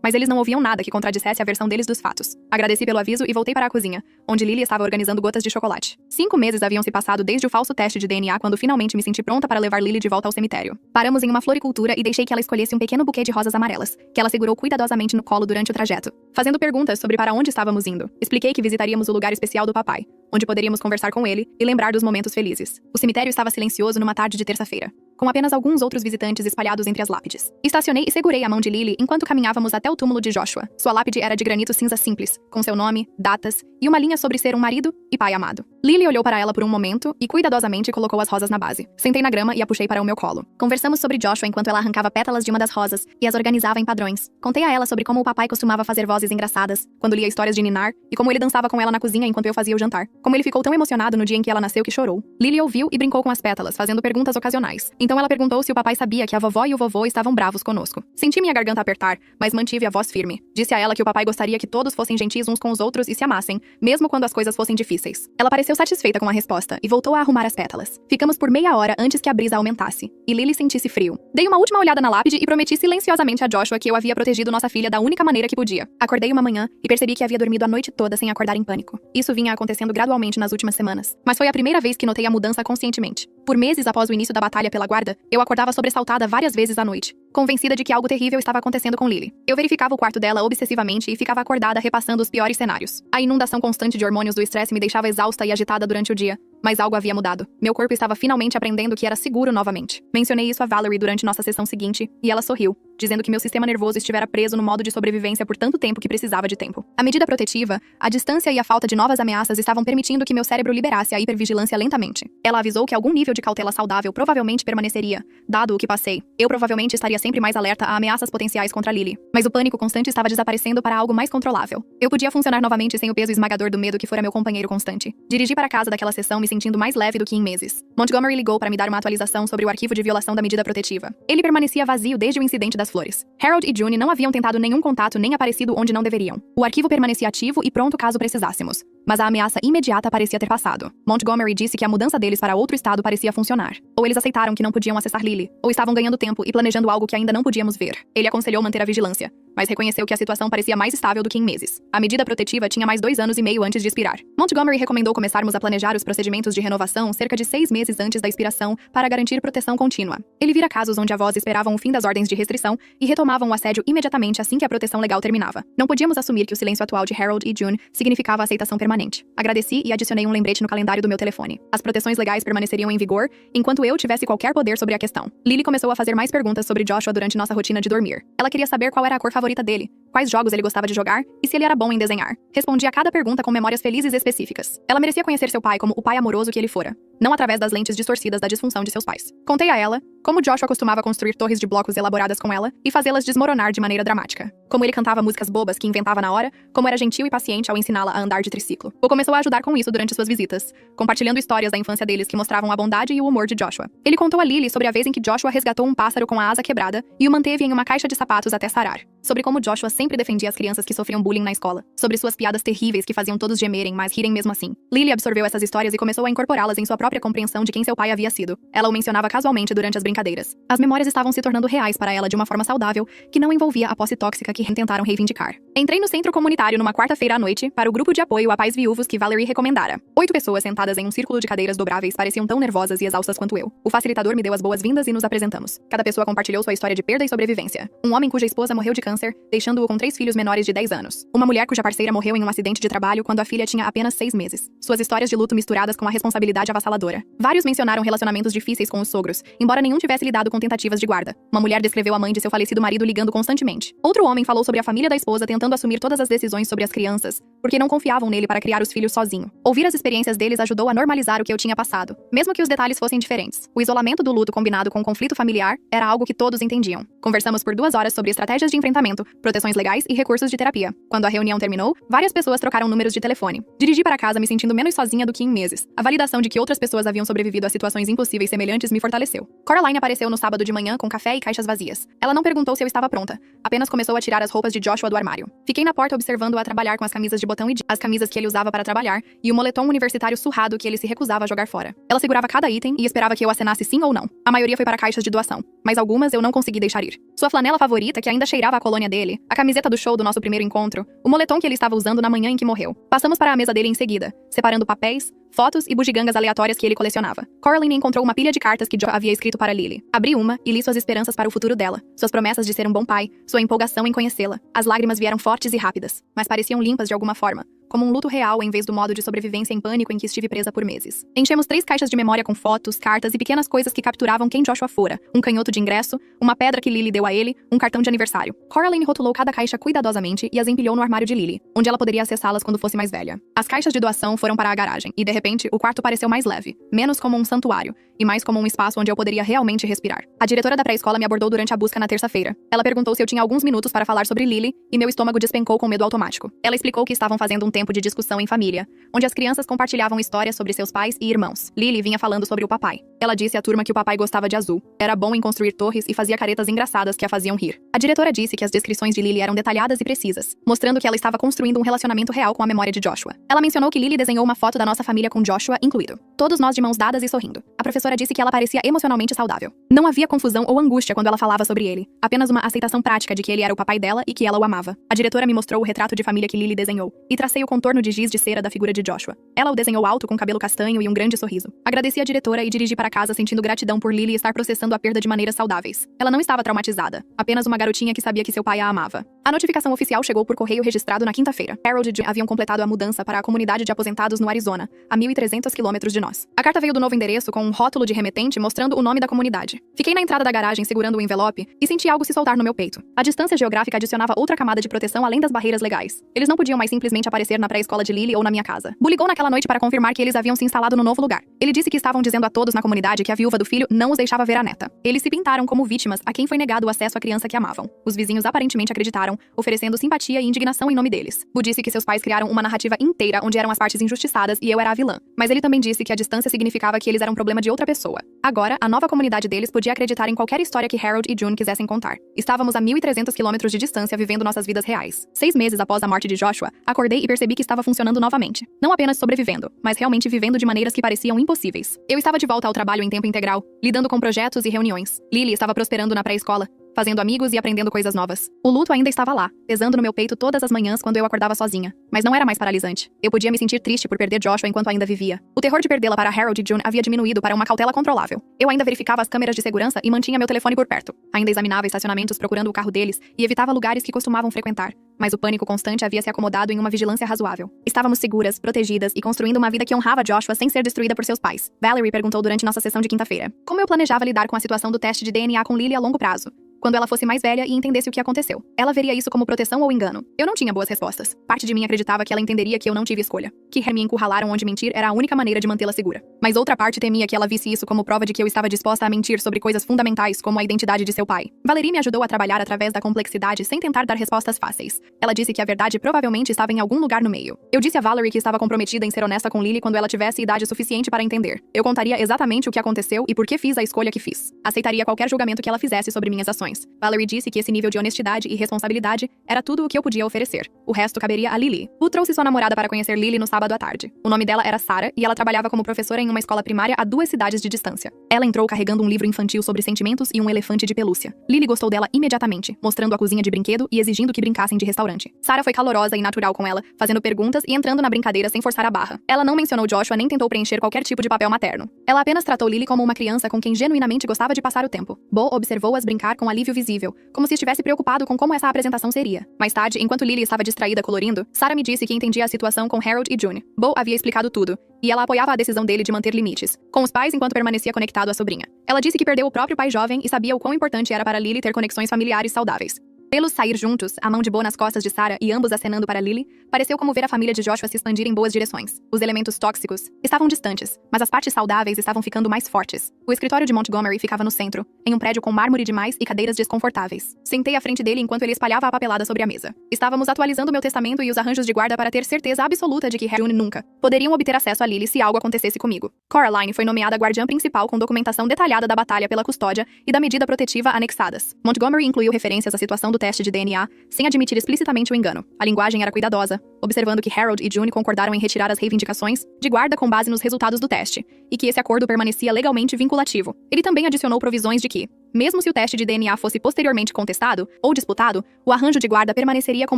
mas eles não ouviam nada que contradissesse a versão deles dos fatos. Agradeci pelo aviso e voltei para a cozinha, onde Lily estava organizando gotas de chocolate. 5 meses haviam se passado desde o falso teste de DNA quando finalmente me senti pronta para levar Lily de volta ao cemitério. Paramos em uma floricultura e deixei que ela escolhesse um pequeno buquê de rosas amarelas, que ela segurou cuidadosamente no colo durante o trajeto, fazendo perguntas sobre para onde estávamos indo. Expliquei que visitaríamos o lugar especial do papai, onde poderíamos conversar com ele e lembrar dos momentos felizes. O cemitério estava silencioso numa tarde de terça-feira, com apenas alguns outros visitantes espalhados entre as lápides. Estacionei e segurei a mão de Lily enquanto caminhávamos até o túmulo de Joshua. Sua lápide era de granito cinza simples, com seu nome, datas e uma linha sobre ser um marido e pai amado. Lily olhou para ela por um momento e cuidadosamente colocou as rosas na base. Sentei na grama e a puxei para o meu colo. Conversamos sobre Joshua enquanto ela arrancava pétalas de uma das rosas e as organizava em padrões. Contei a ela sobre como o papai costumava fazer vozes engraçadas quando lia histórias de ninar e como ele dançava com ela na cozinha enquanto eu fazia o jantar. Como ele ficou tão emocionado no dia em que ela nasceu que chorou. Lily ouviu e brincou com as pétalas, fazendo perguntas ocasionais. Então ela perguntou se o papai sabia que a vovó e o vovô estavam bravos conosco. Senti minha garganta apertar, mas mantive a voz firme. Disse a ela que o papai gostaria que todos fossem gentis uns com os outros e se amassem, mesmo quando as coisas fossem difíceis. Ela pareceu satisfeita com a resposta e voltou a arrumar as pétalas. Ficamos por meia hora antes que a brisa aumentasse, e Lily sentisse frio. Dei uma última olhada na lápide e prometi silenciosamente a Joshua que eu havia protegido nossa filha da única maneira que podia. Acordei uma manhã e percebi que havia dormido a noite toda sem acordar em pânico. Isso vinha acontecendo gradualmente nas últimas semanas, mas foi a primeira vez que notei a mudança conscientemente. Por meses após o início da batalha pela guarda, eu acordava sobressaltada várias vezes à noite, convencida de que algo terrível estava acontecendo com Lily. Eu verificava o quarto dela obsessivamente e ficava acordada repassando os piores cenários. A inundação constante de hormônios do estresse me deixava exausta e agitada durante o dia, mas algo havia mudado. Meu corpo estava finalmente aprendendo que era seguro novamente. Mencionei isso a Valerie durante nossa sessão seguinte, e ela sorriu, dizendo que meu sistema nervoso estivera preso no modo de sobrevivência por tanto tempo que precisava de tempo. A medida protetiva, a distância e a falta de novas ameaças estavam permitindo que meu cérebro liberasse a hipervigilância lentamente. Ela avisou que algum nível de cautela saudável provavelmente permaneceria, dado o que passei. Eu provavelmente estaria sempre mais alerta a ameaças potenciais contra Lily, mas o pânico constante estava desaparecendo para algo mais controlável. Eu podia funcionar novamente sem o peso esmagador do medo que fora meu companheiro constante. Dirigi para casa daquela sessão me sentindo mais leve do que em meses. Montgomery ligou para me dar uma atualização sobre o arquivo de violação da medida protetiva. Ele permanecia vazio desde o incidente das flores. Harold e June não haviam tentado nenhum contato nem aparecido onde não deveriam. O arquivo permanecia ativo e pronto caso precisássemos, mas a ameaça imediata parecia ter passado. Montgomery disse que a mudança deles para outro estado parecia funcionar. Ou eles aceitaram que não podiam acessar Lily, ou estavam ganhando tempo e planejando algo que ainda não podíamos ver. Ele aconselhou manter a vigilância, mas reconheceu que a situação parecia mais estável do que em meses. A medida protetiva tinha mais 2 anos e meio antes de expirar. Montgomery recomendou começarmos a planejar os procedimentos de renovação cerca de 6 meses antes da expiração para garantir proteção contínua. Ele vira casos onde avós esperavam o fim das ordens de restrição e retomavam o assédio imediatamente assim que a proteção legal terminava. Não podíamos assumir que o silêncio atual de Harold e June significava aceitação permanente. Agradeci e adicionei um lembrete no calendário do meu telefone. As proteções legais permaneceriam em vigor enquanto eu tivesse qualquer poder sobre a questão. Lily começou a fazer mais perguntas sobre Joshua durante nossa rotina de dormir. Ela queria saber qual era a cor favorita dele, quais jogos ele gostava de jogar e se ele era bom em desenhar. Respondi a cada pergunta com memórias felizes específicas. Ela merecia conhecer seu pai como o pai amoroso que ele fora, não através das lentes distorcidas da disfunção de seus pais. Contei a ela como Joshua costumava construir torres de blocos elaboradas com ela e fazê-las desmoronar de maneira dramática. Como ele cantava músicas bobas que inventava na hora, como era gentil e paciente ao ensiná-la a andar de triciclo. Ou começou a ajudar com isso durante suas visitas, compartilhando histórias da infância deles que mostravam a bondade e o humor de Joshua. Ele contou a Lily sobre a vez em que Joshua resgatou um pássaro com a asa quebrada e o manteve em uma caixa de sapatos até sarar. Sobre como Joshua sempre defendia as crianças que sofriam bullying na escola. Sobre suas piadas terríveis que faziam todos gemerem, mas rirem mesmo assim. Lily absorveu essas histórias e começou a incorporá-las em sua própria compreensão de quem seu pai havia sido. Ela o mencionava casualmente durante as brincadeiras. As memórias estavam se tornando reais para ela de uma forma saudável, que não envolvia a posse tóxica que tentaram reivindicar. Entrei no centro comunitário numa quarta-feira à noite para o grupo de apoio a pais viúvos que Valerie recomendara. 8 pessoas sentadas em um círculo de cadeiras dobráveis pareciam tão nervosas e exaustas quanto eu. O facilitador me deu as boas-vindas e nos apresentamos. Cada pessoa compartilhou sua história de perda e sobrevivência. Um homem cuja esposa morreu de câncer, deixando-o com 3 filhos menores de 10 anos. Uma mulher cuja parceira morreu em um acidente de trabalho quando a filha tinha apenas 6 meses. Suas histórias de luto misturadas com a responsabilidade avassaladora. Vários mencionaram relacionamentos difíceis com os sogros, embora nenhum tivesse lidado com tentativas de guarda. Uma mulher descreveu a mãe de seu falecido marido ligando constantemente. Outro homem falou sobre a família da esposa tentando assumir todas as decisões sobre as crianças, porque não confiavam nele para criar os filhos sozinho. Ouvir as experiências deles ajudou a normalizar o que eu tinha passado, mesmo que os detalhes fossem diferentes. O isolamento do luto combinado com o conflito familiar era algo que todos entendiam. Conversamos por 2 horas sobre estratégias de enfrentamento, proteções legais e recursos de terapia. Quando a reunião terminou, várias pessoas trocaram números de telefone. Dirigi para casa me sentindo menos sozinha do que em meses. A validação de que outras pessoas haviam sobrevivido a situações impossíveis semelhantes me fortaleceu. Coraline apareceu no sábado de manhã com café e caixas vazias. Ela não perguntou se eu estava pronta, apenas começou a tirar as roupas de Joshua do armário. Fiquei na porta observando-a trabalhar com as camisas de botão e as camisas que ele usava para trabalhar e o moletom universitário surrado que ele se recusava a jogar fora. Ela segurava cada item e esperava que eu acenasse sim ou não. A maioria foi para caixas de doação, mas algumas eu não consegui deixar ir. Sua flanela favorita, que ainda cheirava a colônia dele, a camiseta do show do nosso primeiro encontro, o moletom que ele estava usando na manhã em que morreu. Passamos para a mesa dele em seguida, separando papéis, fotos e bugigangas aleatórias que ele colecionava. Coraline encontrou uma pilha de cartas que Joe havia escrito para Lily. Abri uma e li suas esperanças para o futuro dela, suas promessas de ser um bom pai, sua empolgação em conhecê-la. As lágrimas vieram fortes e rápidas, mas pareciam limpas de alguma forma, como um luto real em vez do modo de sobrevivência em pânico em que estive presa por meses. Enchemos 3 caixas de memória com fotos, cartas e pequenas coisas que capturavam quem Joshua fora. Um canhoto de ingresso, uma pedra que Lily deu a ele, um cartão de aniversário. Coraline rotulou cada caixa cuidadosamente e as empilhou no armário de Lily, onde ela poderia acessá-las quando fosse mais velha. As caixas de doação foram para a garagem, e de repente, o quarto pareceu mais leve, menos como um santuário, e mais como um espaço onde eu poderia realmente respirar. A diretora da pré-escola me abordou durante a busca na terça-feira. Ela perguntou se eu tinha alguns minutos para falar sobre Lily, e meu estômago despencou com medo automático. Ela explicou que estavam fazendo um tempo de discussão em família, onde as crianças compartilhavam histórias sobre seus pais e irmãos. Lily vinha falando sobre o papai. Ela disse à turma que o papai gostava de azul, era bom em construir torres e fazia caretas engraçadas que a faziam rir. A diretora disse que as descrições de Lily eram detalhadas e precisas, mostrando que ela estava construindo um relacionamento real com a memória de Joshua. Ela mencionou que Lily desenhou uma foto da nossa família com Joshua incluído. Todos nós de mãos dadas e sorrindo. A professora disse que ela parecia emocionalmente saudável. Não havia confusão ou angústia quando ela falava sobre ele, apenas uma aceitação prática de que ele era o papai dela e que ela o amava. A diretora me mostrou o retrato de família que Lily desenhou, e tracei o contorno de giz de cera da figura de Joshua. Ela o desenhou alto com cabelo castanho e um grande sorriso. Agradeci a diretora e dirigi para casa sentindo gratidão por Lily estar processando a perda de maneiras saudáveis. Ela não estava traumatizada, apenas uma garotinha que sabia que seu pai a amava. A notificação oficial chegou por correio registrado na quinta-feira. Harold e June haviam completado a mudança para a comunidade de aposentados no Arizona, a 1.300 quilômetros de nós. A carta veio do novo endereço com um rótulo de remetente mostrando o nome da comunidade. Fiquei na entrada da garagem segurando o envelope e senti algo se soltar no meu peito. A distância geográfica adicionava outra camada de proteção além das barreiras legais. Eles não podiam mais simplesmente aparecer na pré-escola de Lily ou na minha casa. Bu ligou naquela noite para confirmar que eles haviam se instalado no novo lugar. Ele disse que estavam dizendo a todos na comunidade que a viúva do filho não os deixava ver a neta. Eles se pintaram como vítimas a quem foi negado o acesso à criança que amavam. Os vizinhos aparentemente acreditaram, oferecendo simpatia e indignação em nome deles. Bu disse que seus pais criaram uma narrativa inteira onde eram as partes injustiçadas e eu era a vilã. Mas ele também disse que a distância significava que eles eram um problema de outra pessoa. Agora, a nova comunidade deles podia acreditar em qualquer história que Harold e June quisessem contar. Estávamos a 1.300 quilômetros de distância vivendo nossas vidas reais. 6 meses após a morte de Joshua, acordei e percebi que estava funcionando novamente. Não apenas sobrevivendo, mas realmente vivendo de maneiras que pareciam impossíveis. Eu estava de volta ao trabalho em tempo integral, lidando com projetos e reuniões. Lily estava prosperando na pré-escola, fazendo amigos e aprendendo coisas novas. O luto ainda estava lá, pesando no meu peito todas as manhãs quando eu acordava sozinha. Mas não era mais paralisante. Eu podia me sentir triste por perder Joshua enquanto ainda vivia. O terror de perdê-la para Harold e June havia diminuído para uma cautela controlável. Eu ainda verificava as câmeras de segurança e mantinha meu telefone por perto. Ainda examinava estacionamentos procurando o carro deles e evitava lugares que costumavam frequentar. Mas o pânico constante havia se acomodado em uma vigilância razoável. Estávamos seguras, protegidas e construindo uma vida que honrava Joshua sem ser destruída por seus pais. Valerie perguntou durante nossa sessão de quinta-feira como eu planejava lidar com a situação do teste de DNA com Lily a longo prazo, quando ela fosse mais velha e entendesse o que aconteceu. Ela veria isso como proteção ou engano? Eu não tinha boas respostas. Parte de mim acreditava que ela entenderia que eu não tive escolha, que me encurralaram onde mentir era a única maneira de mantê-la segura. Mas outra parte temia que ela visse isso como prova de que eu estava disposta a mentir sobre coisas fundamentais como a identidade de seu pai. Valerie me ajudou a trabalhar através da complexidade sem tentar dar respostas fáceis. Ela disse que a verdade provavelmente estava em algum lugar no meio. Eu disse a Valerie que estava comprometida em ser honesta com Lily quando ela tivesse idade suficiente para entender. Eu contaria exatamente o que aconteceu e por que fiz a escolha que fiz. Aceitaria qualquer julgamento que ela fizesse sobre minhas ações. Valerie disse que esse nível de honestidade e responsabilidade era tudo o que eu podia oferecer. O resto caberia a Lily. Bo trouxe sua namorada para conhecer Lily no sábado à tarde. O nome dela era Sarah e ela trabalhava como professora em uma escola primária a 2 cidades de distância. Ela entrou carregando um livro infantil sobre sentimentos e um elefante de pelúcia. Lily gostou dela imediatamente, mostrando a cozinha de brinquedo e exigindo que brincassem de restaurante. Sarah foi calorosa e natural com ela, fazendo perguntas e entrando na brincadeira sem forçar a barra. Ela não mencionou Joshua nem tentou preencher qualquer tipo de papel materno. Ela apenas tratou Lily como uma criança com quem genuinamente gostava de passar o tempo. Bo observou-as brincar com alívio visível, como se estivesse preocupado com como essa apresentação seria. Mais tarde, enquanto Lily estava distraída colorindo, Sarah me disse que entendia a situação com Harold e June. Bo havia explicado tudo, e ela apoiava a decisão dele de manter limites com os pais enquanto permanecia conectado à sobrinha. Ela disse que perdeu o próprio pai jovem e sabia o quão importante era para Lily ter conexões familiares saudáveis. Vê-los sair juntos, a mão de Bo nas costas de Sarah e ambos acenando para Lily, pareceu como ver a família de Joshua se expandir em boas direções. Os elementos tóxicos estavam distantes, mas as partes saudáveis estavam ficando mais fortes. O escritório de Montgomery ficava no centro, em um prédio com mármore demais e cadeiras desconfortáveis. Sentei à frente dele enquanto ele espalhava a papelada sobre a mesa. Estávamos atualizando meu testamento e os arranjos de guarda para ter certeza absoluta de que Harry e June nunca poderiam obter acesso a Lily se algo acontecesse comigo. Coraline foi nomeada guardiã principal com documentação detalhada da batalha pela custódia e da medida protetiva anexadas. Montgomery incluiu referências à situação do teste de DNA, sem admitir explicitamente o engano. A linguagem era cuidadosa, observando que Harold e June concordaram em retirar as reivindicações de guarda com base nos resultados do teste, e que esse acordo permanecia legalmente vinculativo. Ele também adicionou provisões de que, mesmo se o teste de DNA fosse posteriormente contestado ou disputado, o arranjo de guarda permaneceria com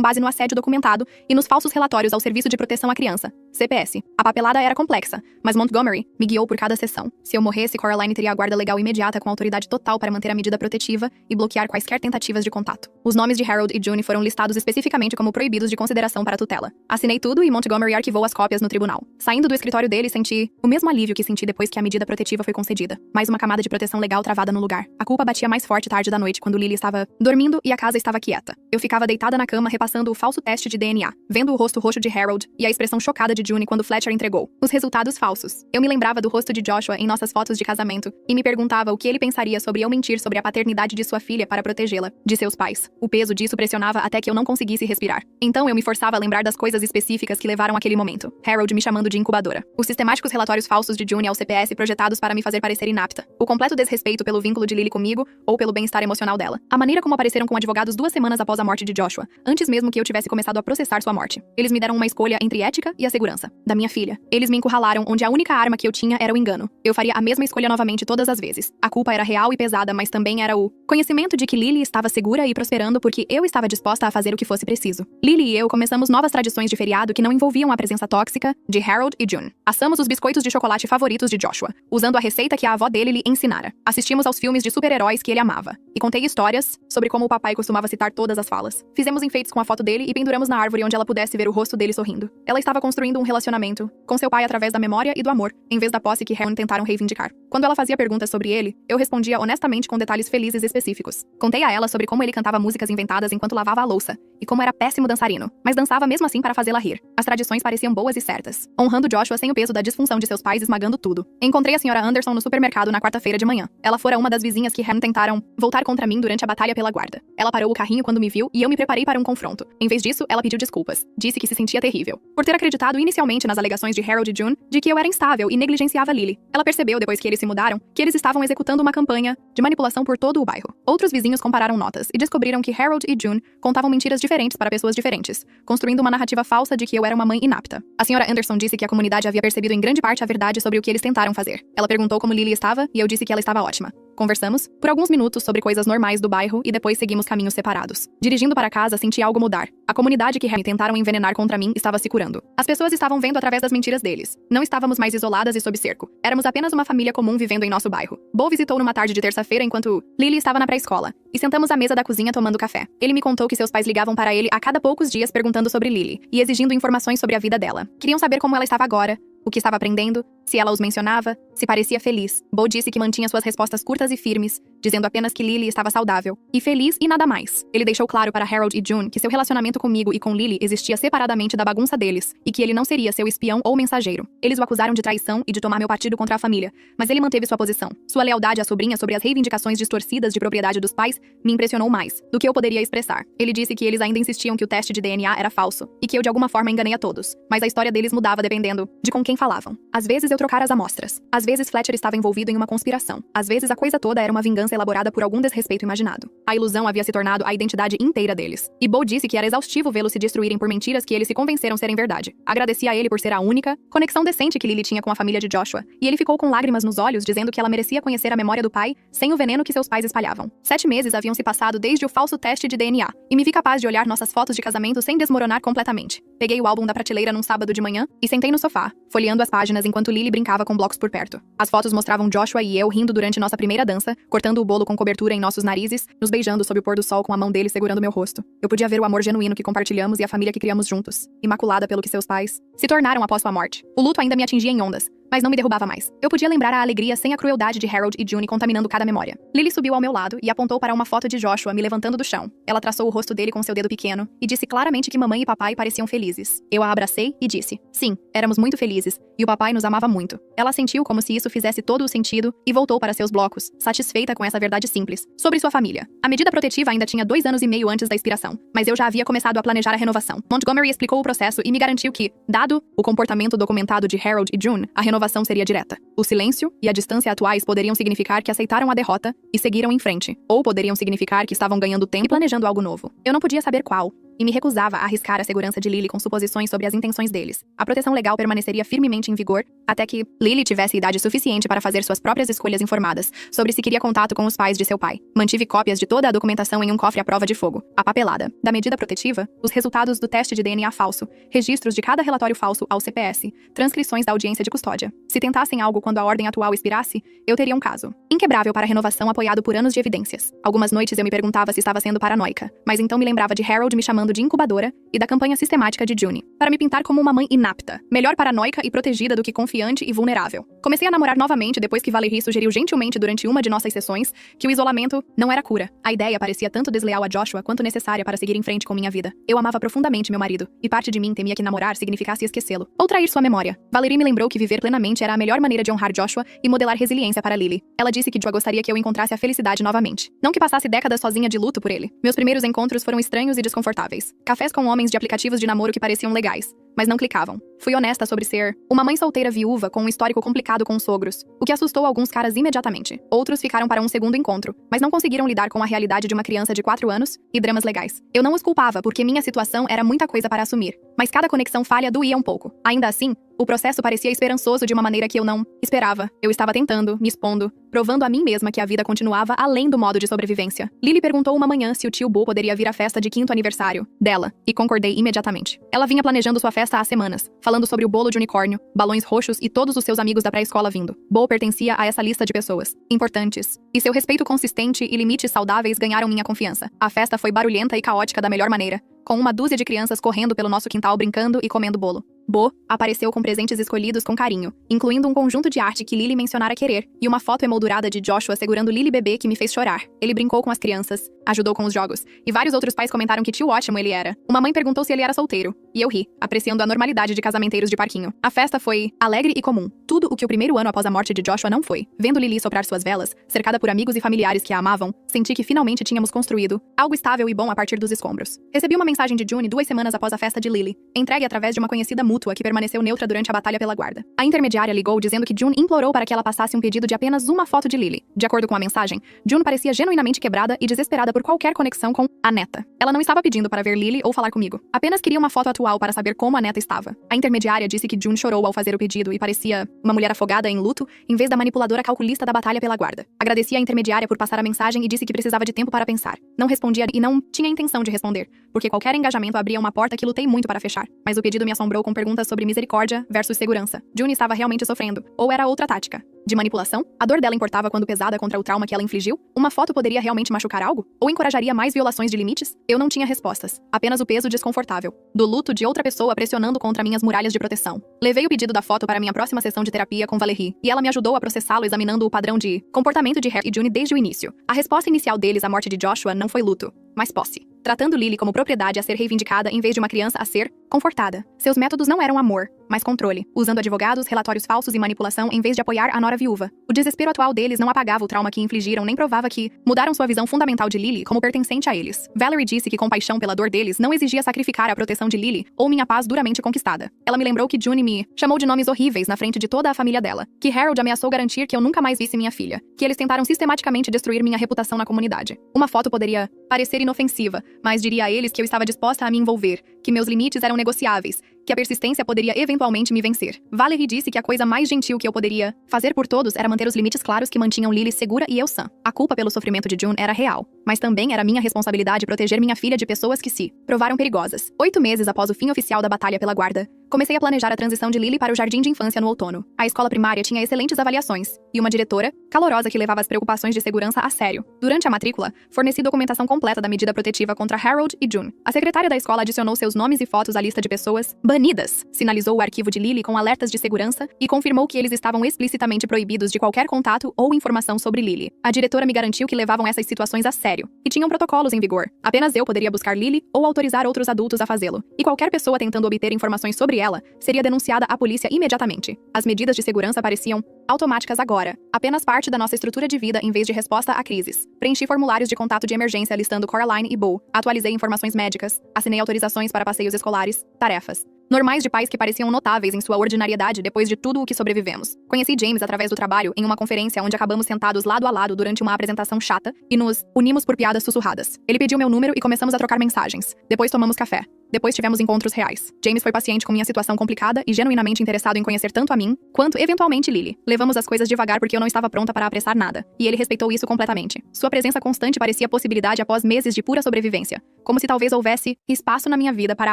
base no assédio documentado e nos falsos relatórios ao Serviço de Proteção à Criança, CPS. A papelada era complexa, mas Montgomery me guiou por cada sessão. Se eu morresse, Coraline teria a guarda legal imediata com autoridade total para manter a medida protetiva e bloquear quaisquer tentativas de contato. Os nomes de Harold e June foram listados especificamente como proibidos de consideração para a tutela. Assinei tudo e Montgomery arquivou as cópias no tribunal. Saindo do escritório dele, senti o mesmo alívio que senti depois que a medida protetiva foi concedida. Mais uma camada de proteção legal travada no lugar. A culpa batia mais forte tarde da noite quando Lily estava dormindo e a casa estava quieta. Eu ficava deitada na cama repassando o falso teste de DNA, vendo o rosto roxo de Harold e a expressão chocada de June quando Fletcher entregou os resultados falsos. Eu me lembrava do rosto de Joshua em nossas fotos de casamento e me perguntava o que ele pensaria sobre eu mentir sobre a paternidade de sua filha para protegê-la de seus pais. O peso disso pressionava até que eu não conseguisse respirar. Então eu me forçava a lembrar das coisas específicas que levaram àquele momento. Harold me chamando de incubadora. Os sistemáticos relatórios falsos de June ao CPS projetados para me fazer parecer inapta. O completo desrespeito pelo vínculo de Lily comigo ou pelo bem-estar emocional dela. A maneira como apareceram com advogados 2 semanas após a morte de Joshua, antes mesmo que eu tivesse começado a processar sua morte. Eles me deram uma escolha entre ética e a segurança da minha filha. Eles me encurralaram onde a única arma que eu tinha era o engano. Eu faria a mesma escolha novamente todas as vezes. A culpa era real e pesada, mas também era o conhecimento de que Lily estava segura e prosperando porque eu estava disposta a fazer o que fosse preciso. Lily e eu começamos novas tradições de feriado que não envolviam a presença tóxica de Harold e June. Assamos os biscoitos de chocolate favoritos de Joshua, usando a receita que a avó dele lhe ensinara. Assistimos aos filmes de super-heróis que ele amava. E contei histórias sobre como o papai costumava citar todas as falas. Fizemos enfeites com a foto dele e penduramos na árvore onde ela pudesse ver o rosto dele sorrindo. Ela estava construindo um relacionamento com seu pai através da memória e do amor, em vez da posse que Harold tentaram reivindicar. Quando ela fazia perguntas sobre ele, eu respondia honestamente com detalhes felizes e específicos. Contei a ela sobre como ele cantava músicas inventadas enquanto lavava a louça, e como era péssimo dançarino, mas dançava mesmo assim para fazê-la rir. As tradições pareciam boas e certas, honrando Joshua sem o peso da disfunção de seus pais esmagando tudo. Encontrei a Sra. Anderson no supermercado na quarta-feira de manhã. Ela fora uma das vizinhas que Harold tentaram voltar contra mim durante a batalha pela guarda. Ela parou o carrinho quando me viu e eu me preparei para um confronto. Em vez disso, ela pediu desculpas. Disse que se sentia terrível por ter acreditado inicialmente nas alegações de Harold e June de que eu era instável e negligenciava Lily. Ela percebeu depois que eles se mudaram que eles estavam executando uma campanha de manipulação por todo o bairro. Outros vizinhos compararam notas e descobriram que Harold e June contavam mentiras diferentes para pessoas diferentes, construindo uma narrativa falsa de que eu era uma mãe inapta. A Sra. Anderson disse que a comunidade havia percebido em grande parte a verdade sobre o que eles tentaram fazer. Ela perguntou como Lily estava e eu disse que ela estava ótima. Conversamos por alguns minutos sobre coisas normais do bairro e depois seguimos caminhos separados. Dirigindo para casa, senti algo mudar. A comunidade que tentaram envenenar contra mim estava se curando. As pessoas estavam vendo através das mentiras deles. Não estávamos mais isoladas e sob cerco. Éramos apenas uma família comum vivendo em nosso bairro. Bo visitou numa tarde de terça-feira enquanto Lily estava na pré-escola. E sentamos à mesa da cozinha tomando café. Ele me contou que seus pais ligavam para ele a cada poucos dias perguntando sobre Lily e exigindo informações sobre a vida dela. Queriam saber como ela estava agora, o que estava aprendendo, se ela os mencionava, se parecia feliz. Bo disse que mantinha suas respostas curtas e firmes, dizendo apenas que Lily estava saudável e feliz e nada mais. Ele deixou claro para Harold e June que seu relacionamento comigo e com Lily existia separadamente da bagunça deles e que ele não seria seu espião ou mensageiro. Eles o acusaram de traição e de tomar meu partido contra a família, mas ele manteve sua posição. Sua lealdade à sobrinha sobre as reivindicações distorcidas de propriedade dos pais me impressionou mais do que eu poderia expressar. Ele disse que eles ainda insistiam que o teste de DNA era falso e que eu de alguma forma enganei a todos, mas a história deles mudava dependendo de com quem falavam. Às vezes eu eu trocar as amostras. Às vezes Fletcher estava envolvido em uma conspiração. Às vezes a coisa toda era uma vingança elaborada por algum desrespeito imaginado. A ilusão havia se tornado a identidade inteira deles. E Bo disse que era exaustivo vê-los se destruírem por mentiras que eles se convenceram serem verdade. Agradeci a ele por ser a única conexão decente que Lily tinha com a família de Joshua, e ele ficou com lágrimas nos olhos dizendo que ela merecia conhecer a memória do pai sem o veneno que seus pais espalhavam. 7 meses haviam se passado desde o falso teste de DNA, e me vi capaz de olhar nossas fotos de casamento sem desmoronar completamente. Peguei o álbum da prateleira num sábado de manhã e sentei no sofá, folheando as páginas enquanto Lily brincava com blocos por perto. As fotos mostravam Joshua e eu rindo durante nossa primeira dança, cortando o bolo com cobertura em nossos narizes, nos beijando sob o pôr do sol com a mão dele segurando meu rosto. Eu podia ver o amor genuíno que compartilhamos e a família que criamos juntos, imaculada pelo que seus pais se tornaram após sua morte. O luto ainda me atingia em ondas, mas não me derrubava mais. Eu podia lembrar a alegria sem a crueldade de Harold e June contaminando cada memória. Lily subiu ao meu lado e apontou para uma foto de Joshua me levantando do chão. Ela traçou o rosto dele com seu dedo pequeno e disse claramente que mamãe e papai pareciam felizes. Eu a abracei e disse: sim, éramos muito felizes, e o papai nos amava muito. Ela sentiu como se isso fizesse todo o sentido e voltou para seus blocos, satisfeita com essa verdade simples, sobre sua família. A medida protetiva ainda tinha 2 anos e meio antes da expiração, mas eu já havia começado a planejar a renovação. Montgomery explicou o processo e me garantiu que, dado o comportamento documentado de Harold e June, a renovação seria direta. O silêncio e a distância atuais poderiam significar que aceitaram a derrota e seguiram em frente, ou poderiam significar que estavam ganhando tempo e planejando algo novo. Eu não podia saber qual, e me recusava a arriscar a segurança de Lily com suposições sobre as intenções deles. A proteção legal permaneceria firmemente em vigor até que Lily tivesse idade suficiente para fazer suas próprias escolhas informadas sobre se queria contato com os pais de seu pai. Mantive cópias de toda a documentação em um cofre à prova de fogo. A papelada da medida protetiva, os resultados do teste de DNA falso, registros de cada relatório falso ao CPS, transcrições da audiência de custódia. Se tentassem algo quando a ordem atual expirasse, eu teria um caso inquebrável para renovação apoiado por anos de evidências. Algumas noites eu me perguntava se estava sendo paranoica, mas então me lembrava de Harold me chamando de incubadora e da campanha sistemática de June, para me pintar como uma mãe inapta, melhor paranoica e protegida do que confiante e vulnerável. Comecei a namorar novamente depois que Valerie sugeriu gentilmente durante uma de nossas sessões que o isolamento não era cura. A ideia parecia tanto desleal a Joshua quanto necessária para seguir em frente com minha vida. Eu amava profundamente meu marido, e parte de mim temia que namorar significasse esquecê-lo, ou trair sua memória. Valerie me lembrou que viver plenamente era a melhor maneira de honrar Joshua e modelar resiliência para Lily. Ela disse que Joshua gostaria que eu encontrasse a felicidade novamente, não que passasse décadas sozinha de luto por ele. Meus primeiros encontros foram estranhos e desconfortáveis. Cafés com homens de aplicativos de namoro que pareciam legais, mas não clicavam. Fui honesta sobre ser uma mãe solteira viúva com um histórico complicado com sogros, o que assustou alguns caras imediatamente. Outros ficaram para um segundo encontro, mas não conseguiram lidar com a realidade de uma criança de 4 anos e dramas legais. Eu não os culpava porque minha situação era muita coisa para assumir, mas cada conexão falha doía um pouco. Ainda assim, o processo parecia esperançoso de uma maneira que eu não esperava. Eu estava tentando, me expondo, provando a mim mesma que a vida continuava além do modo de sobrevivência. Lily perguntou uma manhã se o tio Bo poderia vir à festa de 5º aniversário dela, e concordei imediatamente. Ela vinha planejando sua festa há semanas, falando sobre o bolo de unicórnio, balões roxos e todos os seus amigos da pré-escola vindo. Bo pertencia a essa lista de pessoas importantes, e seu respeito consistente e limites saudáveis ganharam minha confiança. A festa foi barulhenta e caótica da melhor maneira, com uma dúzia de crianças correndo pelo nosso quintal brincando e comendo bolo. Bo apareceu com presentes escolhidos com carinho, incluindo um conjunto de arte que Lily mencionara querer, e uma foto emoldurada de Joshua segurando Lily bebê que me fez chorar. Ele brincou com as crianças, ajudou com os jogos, e vários outros pais comentaram que tio ótimo ele era. Uma mãe perguntou se ele era solteiro, e eu ri, apreciando a normalidade de casamenteiros de parquinho. A festa foi alegre e comum, tudo o que o primeiro ano após a morte de Joshua não foi. Vendo Lily soprar suas velas, cercada por amigos e familiares que a amavam, senti que finalmente tínhamos construído algo estável e bom a partir dos escombros. Recebi uma mensagem de June 2 semanas após a festa de Lily, entregue através de uma conhecida mútua que permaneceu neutra durante a batalha pela guarda. A intermediária ligou dizendo que June implorou para que ela passasse um pedido de apenas uma foto de Lily. De acordo com a mensagem, June parecia genuinamente quebrada e desesperada por qualquer conexão com a neta. Ela não estava pedindo para ver Lily ou falar comigo. Apenas queria uma foto atual para saber como a neta estava. A intermediária disse que June chorou ao fazer o pedido e parecia uma mulher afogada em luto, em vez da manipuladora calculista da batalha pela guarda. Agradeci à intermediária por passar a mensagem e disse que precisava de tempo para pensar. Não respondia e não tinha intenção de responder, porque qualquer engajamento abria uma porta que lutei muito para fechar. Mas o pedido me assombrou com perguntas sobre misericórdia versus segurança. June estava realmente sofrendo, ou era outra tática? De manipulação? A dor dela importava quando pesada contra o trauma que ela infligiu? Uma foto poderia realmente machucar algo? Ou encorajaria mais violações de limites? Eu não tinha respostas. Apenas o peso desconfortável do luto de outra pessoa pressionando contra minhas muralhas de proteção. Levei o pedido da foto para minha próxima sessão de terapia com Valerie, e ela me ajudou a processá-lo examinando o padrão de comportamento de Harry e June desde o início. A resposta inicial deles à morte de Joshua não foi luto. mais posse. Tratando Lily como propriedade a ser reivindicada em vez de uma criança a ser confortada. Seus métodos não eram amor, mas controle, usando advogados, relatórios falsos e manipulação em vez de apoiar a nora viúva. O desespero atual deles não apagava o trauma que infligiram nem provava que mudaram sua visão fundamental de Lily como pertencente a eles. Valerie disse que compaixão pela dor deles não exigia sacrificar a proteção de Lily ou minha paz duramente conquistada. Ela me lembrou que June me chamou de nomes horríveis na frente de toda a família dela, que Harold ameaçou garantir que eu nunca mais visse minha filha, que eles tentaram sistematicamente destruir minha reputação na comunidade. Uma foto poderia parecer inofensiva, mas diria a eles que eu estava disposta a me envolver, que meus limites eram negociáveis, que a persistência poderia eventualmente me vencer. Valerie disse que a coisa mais gentil que eu poderia fazer por todos era manter os limites claros que mantinham Lily segura e eu sã. A culpa pelo sofrimento de June era real, mas também era minha responsabilidade proteger minha filha de pessoas que se provaram perigosas. 8 meses após o fim oficial da batalha pela guarda, comecei a planejar a transição de Lily para o jardim de infância no outono. A escola primária tinha excelentes avaliações, e uma diretora calorosa que levava as preocupações de segurança a sério. Durante a matrícula, forneci documentação completa da medida protetiva contra Harold e June. A secretária da escola adicionou seus nomes e fotos à lista de pessoas banidas, sinalizou o arquivo de Lily com alertas de segurança e confirmou que eles estavam explicitamente proibidos de qualquer contato ou informação sobre Lily. A diretora me garantiu que levavam essas situações a sério e tinham protocolos em vigor. Apenas eu poderia buscar Lily ou autorizar outros adultos a fazê-lo, e qualquer pessoa tentando obter informações sobre ela seria denunciada à polícia imediatamente. As medidas de segurança pareciam automáticas agora, apenas parte da nossa estrutura de vida em vez de resposta a crises. Preenchi formulários de contato de emergência listando Coraline e Bo, atualizei informações médicas, assinei autorizações para passeios escolares, tarefas normais de pais que pareciam notáveis em sua ordinariedade depois de tudo o que sobrevivemos. Conheci James através do trabalho em uma conferência onde acabamos sentados lado a lado durante uma apresentação chata e nos unimos por piadas sussurradas. Ele pediu meu número e começamos a trocar mensagens. Depois tomamos café. Depois tivemos encontros reais. James foi paciente com minha situação complicada e genuinamente interessado em conhecer tanto a mim, quanto eventualmente Lily. Levamos as coisas devagar porque eu não estava pronta para apressar nada, e ele respeitou isso completamente. Sua presença constante parecia possibilidade após meses de pura sobrevivência, como se talvez houvesse espaço na minha vida para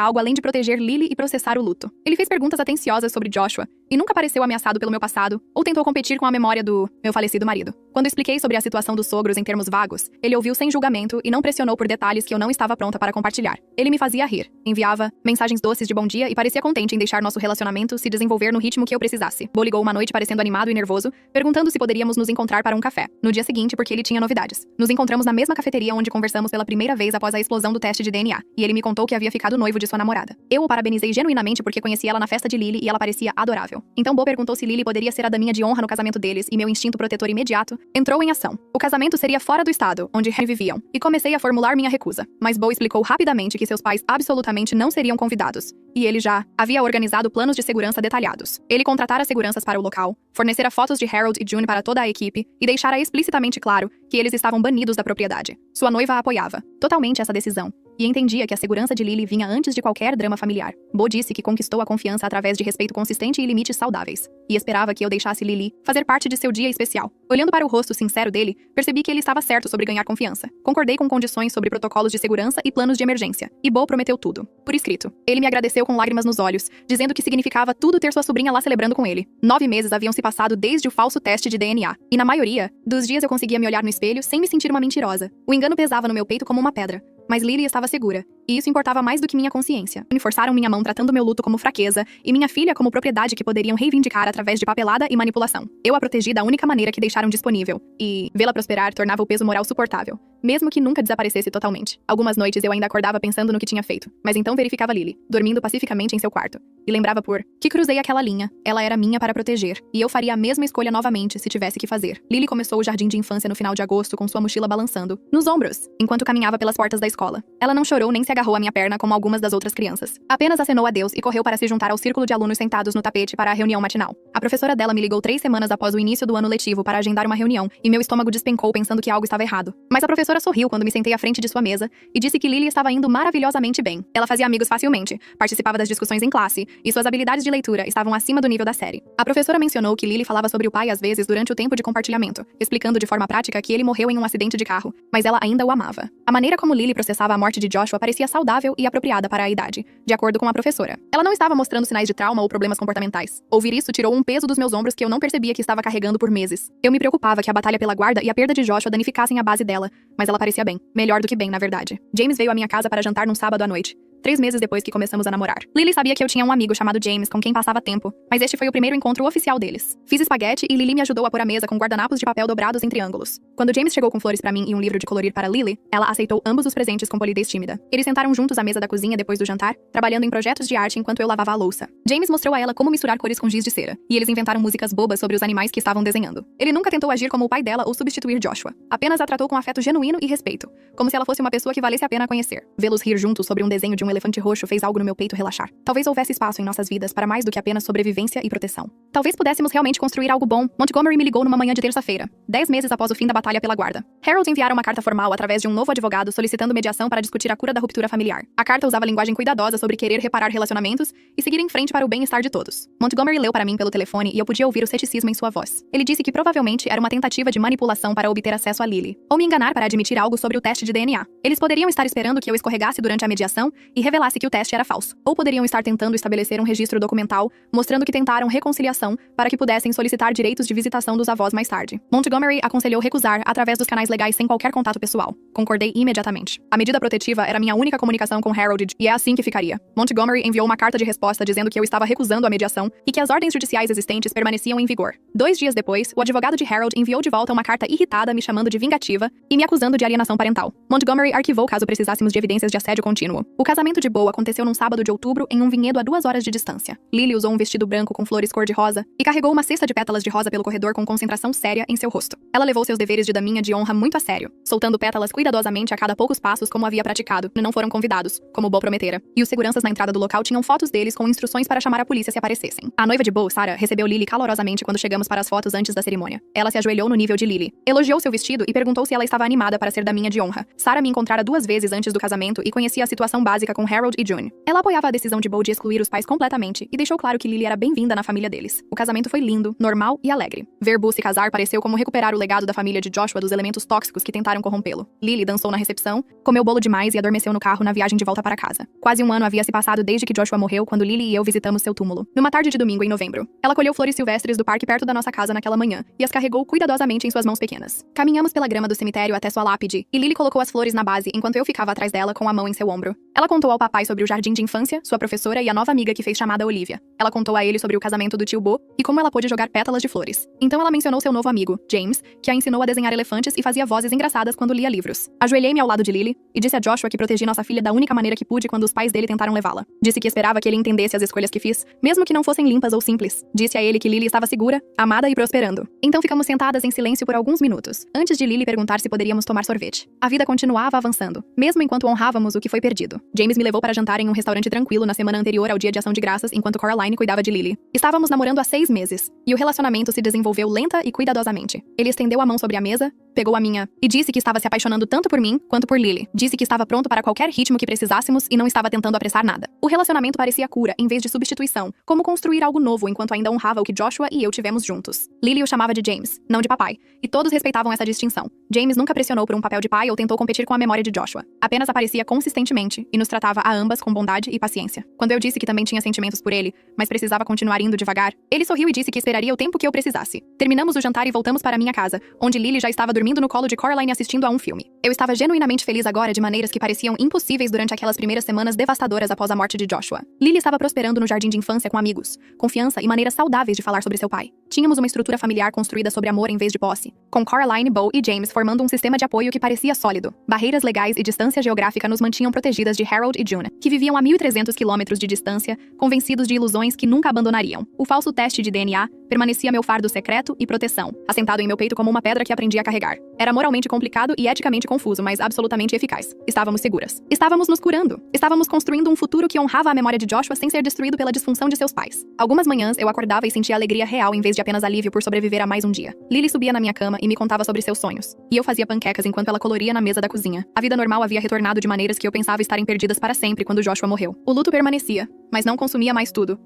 algo além de proteger Lily e processar o luto. Ele fez perguntas atenciosas sobre Joshua, e nunca pareceu ameaçado pelo meu passado, ou tentou competir com a memória do meu falecido marido. Quando expliquei sobre a situação dos sogros em termos vagos, ele ouviu sem julgamento e não pressionou por detalhes que eu não estava pronta para compartilhar. Ele me fazia rir, enviava mensagens doces de bom dia e parecia contente em deixar nosso relacionamento se desenvolver no ritmo que eu precisasse. Bo ligou uma noite parecendo animado e nervoso, perguntando se poderíamos nos encontrar para um café. No dia seguinte, porque ele tinha novidades. Nos encontramos na mesma cafeteria onde conversamos pela primeira vez após a explosão do teste de DNA, e ele me contou que havia ficado noivo de sua namorada. Eu o parabenizei genuinamente porque conheci ela na festa de Lily e ela parecia adorável. Então Bo perguntou se Lily poderia ser a daminha de honra no casamento deles e meu instinto protetor imediato entrou em ação. O casamento seria fora do estado, onde viviam, e comecei a formular minha recusa. Mas Bo explicou rapidamente que seus pais absolutamente não seriam convidados, e ele já havia organizado planos de segurança detalhados. Ele contratara seguranças para o local, fornecera fotos de Harold e June para toda a equipe e deixara explicitamente claro que eles estavam banidos da propriedade. Sua noiva apoiava totalmente essa decisão e entendia que a segurança de Lily vinha antes de qualquer drama familiar. Bo disse que conquistou a confiança através de respeito consistente e limites saudáveis, e esperava que eu deixasse Lily fazer parte de seu dia especial. Olhando para o rosto sincero dele, percebi que ele estava certo sobre ganhar confiança. Concordei com condições sobre protocolos de segurança e planos de emergência, e Bo prometeu tudo, por escrito. Ele me agradeceu com lágrimas nos olhos, dizendo que significava tudo ter sua sobrinha lá celebrando com ele. 9 meses haviam se passado desde o falso teste de DNA, e na maioria dos dias eu conseguia me olhar no espelho sem me sentir uma mentirosa. O engano pesava no meu peito como uma pedra. Mas Lily estava segura, e isso importava mais do que minha consciência. Forçaram minha mão tratando meu luto como fraqueza, e minha filha como propriedade que poderiam reivindicar através de papelada e manipulação. Eu a protegi da única maneira que deixaram disponível, e vê-la prosperar tornava o peso moral suportável, mesmo que nunca desaparecesse totalmente. Algumas noites eu ainda acordava pensando no que tinha feito, mas então verificava Lily, dormindo pacificamente em seu quarto, e lembrava por que cruzei aquela linha. Ela era minha para proteger, e eu faria a mesma escolha novamente se tivesse que fazer. Lily começou o jardim de infância no final de agosto com sua mochila balançando nos ombros, enquanto caminhava pelas portas da escola. Ela não chorou nem se agarrou à minha perna como algumas das outras crianças. Apenas acenou adeus e correu para se juntar ao círculo de alunos sentados no tapete para a reunião matinal. A professora dela me ligou 3 semanas após o início do ano letivo para agendar uma reunião, e meu estômago despencou pensando que algo estava errado. Mas a professora sorriu quando me sentei à frente de sua mesa e disse que Lily estava indo maravilhosamente bem. Ela fazia amigos facilmente, participava das discussões em classe, e suas habilidades de leitura estavam acima do nível da série. A professora mencionou que Lily falava sobre o pai às vezes durante o tempo de compartilhamento, explicando de forma prática que ele morreu em um acidente de carro, mas ela ainda o amava. A maneira como Lily processava a morte de Joshua parecia saudável e apropriada para a idade, de acordo com a professora. Ela não estava mostrando sinais de trauma ou problemas comportamentais. Ouvir isso tirou um peso dos meus ombros que eu não percebia que estava carregando por meses. Eu me preocupava que a batalha pela guarda e a perda de Joshua danificassem a base dela, mas ela parecia bem. Melhor do que bem, na verdade. James veio à minha casa para jantar num sábado à noite, 3 meses depois que começamos a namorar. Lily sabia que eu tinha um amigo chamado James com quem passava tempo, mas este foi o primeiro encontro oficial deles. Fiz espaguete e Lily me ajudou a pôr a mesa com guardanapos de papel dobrados em triângulos. Quando James chegou com flores pra mim e um livro de colorir para Lily, ela aceitou ambos os presentes com polidez tímida. Eles sentaram juntos à mesa da cozinha depois do jantar, trabalhando em projetos de arte enquanto eu lavava a louça. James mostrou a ela como misturar cores com giz de cera, e eles inventaram músicas bobas sobre os animais que estavam desenhando. Ele nunca tentou agir como o pai dela ou substituir Joshua. Apenas a tratou com afeto genuíno e respeito, como se ela fosse uma pessoa que valesse a pena conhecer. Vê-los rir juntos sobre um desenho de um elefante roxo fez algo no meu peito relaxar. Talvez houvesse espaço em nossas vidas para mais do que apenas sobrevivência e proteção. Talvez pudéssemos realmente construir algo bom. Montgomery me ligou numa manhã de terça-feira, 10 meses após o fim da batalha pela guarda. Harold enviara uma carta formal através de um novo advogado solicitando mediação para discutir a cura da ruptura familiar. A carta usava linguagem cuidadosa sobre querer reparar relacionamentos e seguir em frente para o bem-estar de todos. Montgomery leu para mim pelo telefone e eu podia ouvir o ceticismo em sua voz. Ele disse que provavelmente era uma tentativa de manipulação para obter acesso a Lily, ou me enganar para admitir algo sobre o teste de DNA. Eles poderiam estar esperando que eu escorregasse durante a mediação e revelasse que o teste era falso, ou poderiam estar tentando estabelecer um registro documental mostrando que tentaram reconciliação para que pudessem solicitar direitos de visitação dos avós mais tarde. Montgomery aconselhou recusar através dos canais legais sem qualquer contato pessoal. Concordei imediatamente. A medida protetiva era minha única comunicação com Harold e é assim que ficaria. Montgomery enviou uma carta de resposta dizendo que eu estava recusando a mediação e que as ordens judiciais existentes permaneciam em vigor. 2 dias depois, o advogado de Harold enviou de volta uma carta irritada me chamando de vingativa e me acusando de alienação parental. Montgomery arquivou caso precisássemos de evidências de assédio contínuo. O casamento de Bo aconteceu num sábado de outubro em um vinhedo a 2 horas de distância. Lily usou um vestido branco com flores cor-de-rosa e carregou uma cesta de pétalas de rosa pelo corredor com concentração séria em seu rosto. Ela levou seus deveres de daminha de honra muito a sério, soltando pétalas cuidadosamente a cada poucos passos como havia praticado, e não foram convidados, como Bo prometera. E os seguranças na entrada do local tinham fotos deles com instruções para chamar a polícia se aparecessem. A noiva de Bo, Sarah, recebeu Lily calorosamente quando chegamos para as fotos antes da cerimônia. Ela se ajoelhou no nível de Lily, elogiou seu vestido e perguntou se ela estava animada para ser daminha de honra. Sarah me encontrara 2 vezes antes do casamento e conhecia a situação básica com Harold e June. Ela apoiava a decisão de Bo de excluir os pais completamente e deixou claro que Lily era bem-vinda na família deles. O casamento foi lindo, normal e alegre. Ver Bo se casar pareceu como recuperar o legado da família de Joshua dos elementos tóxicos que tentaram corrompê-lo. Lily dançou na recepção, comeu bolo demais e adormeceu no carro na viagem de volta para casa. Quase um ano havia se passado desde que Joshua morreu quando Lily e eu visitamos seu túmulo, numa tarde de domingo em novembro. Ela colheu flores silvestres do parque perto da nossa casa naquela manhã e as carregou cuidadosamente em suas mãos pequenas. Caminhamos pela grama do cemitério até sua lápide e Lily colocou as flores na base enquanto eu ficava atrás dela com a mão em seu ombro. Ela contou ao papai sobre o jardim de infância, sua professora e a nova amiga que fez chamada Olivia. Ela contou a ele sobre o casamento do tio Bo e como ela pôde jogar pétalas de flores. Então ela mencionou seu novo amigo, James, que a ensinou a desenhar elefantes e fazia vozes engraçadas quando lia livros. Ajoelhei-me ao lado de Lily e disse a Joshua que protegi nossa filha da única maneira que pude quando os pais dele tentaram levá-la. Disse que esperava que ele entendesse as escolhas que fiz, mesmo que não fossem limpas ou simples. Disse a ele que Lily estava segura, amada e prosperando. Então ficamos sentadas em silêncio por alguns minutos, antes de Lily perguntar se poderíamos tomar sorvete. A vida continuava avançando, mesmo enquanto honrávamos o que foi perdido. James me levou para jantar em um restaurante tranquilo na semana anterior ao Dia de Ação de Graças enquanto Coraline cuidava de Lily. Estávamos namorando há 6 meses, e o relacionamento se desenvolveu lenta e cuidadosamente. Ele estendeu a mão sobre a mesa, pegou a minha e disse que estava se apaixonando tanto por mim quanto por Lily. Disse que estava pronto para qualquer ritmo que precisássemos e não estava tentando apressar nada. O relacionamento parecia cura em vez de substituição, como construir algo novo enquanto ainda honrava o que Joshua e eu tivemos juntos. Lily o chamava de James, não de papai, e todos respeitavam essa distinção. James nunca pressionou por um papel de pai ou tentou competir com a memória de Joshua. Apenas aparecia consistentemente e nos tratava a ambas com bondade e paciência. Quando eu disse que também tinha sentimentos por ele, mas precisava continuar indo devagar, ele sorriu e disse que esperaria o tempo que eu precisasse. Terminamos o jantar e voltamos para minha casa, onde Lily já estava dormindo no colo de Coraline assistindo a um filme. Eu estava genuinamente feliz agora de maneiras que pareciam impossíveis durante aquelas primeiras semanas devastadoras após a morte de Joshua. Lily estava prosperando no jardim de infância com amigos, confiança e maneiras saudáveis de falar sobre seu pai. Tínhamos uma estrutura familiar construída sobre amor em vez de posse, com Coraline, Bo e James formando um sistema de apoio que parecia sólido. Barreiras legais e distância geográfica nos mantinham protegidas de Harold e June, que viviam a 1.300 quilômetros de distância, convencidos de ilusões que nunca abandonariam. O falso teste de DNA permanecia meu fardo secreto e proteção, assentado em meu peito como uma pedra que aprendi a carregar. Era moralmente complicado e eticamente confuso, mas absolutamente eficaz. Estávamos seguras. Estávamos nos curando. Estávamos construindo um futuro que honrava a memória de Joshua sem ser destruído pela disfunção de seus pais. Algumas manhãs eu acordava e sentia alegria real em vez de apenas alívio por sobreviver a mais um dia. Lily subia na minha cama e me contava sobre seus sonhos. E eu fazia panquecas enquanto ela coloria na mesa da cozinha. A vida normal havia retornado de maneiras que eu pensava estarem perdidas para sempre quando Joshua morreu. O luto permanecia, mas não consumia mais tudo.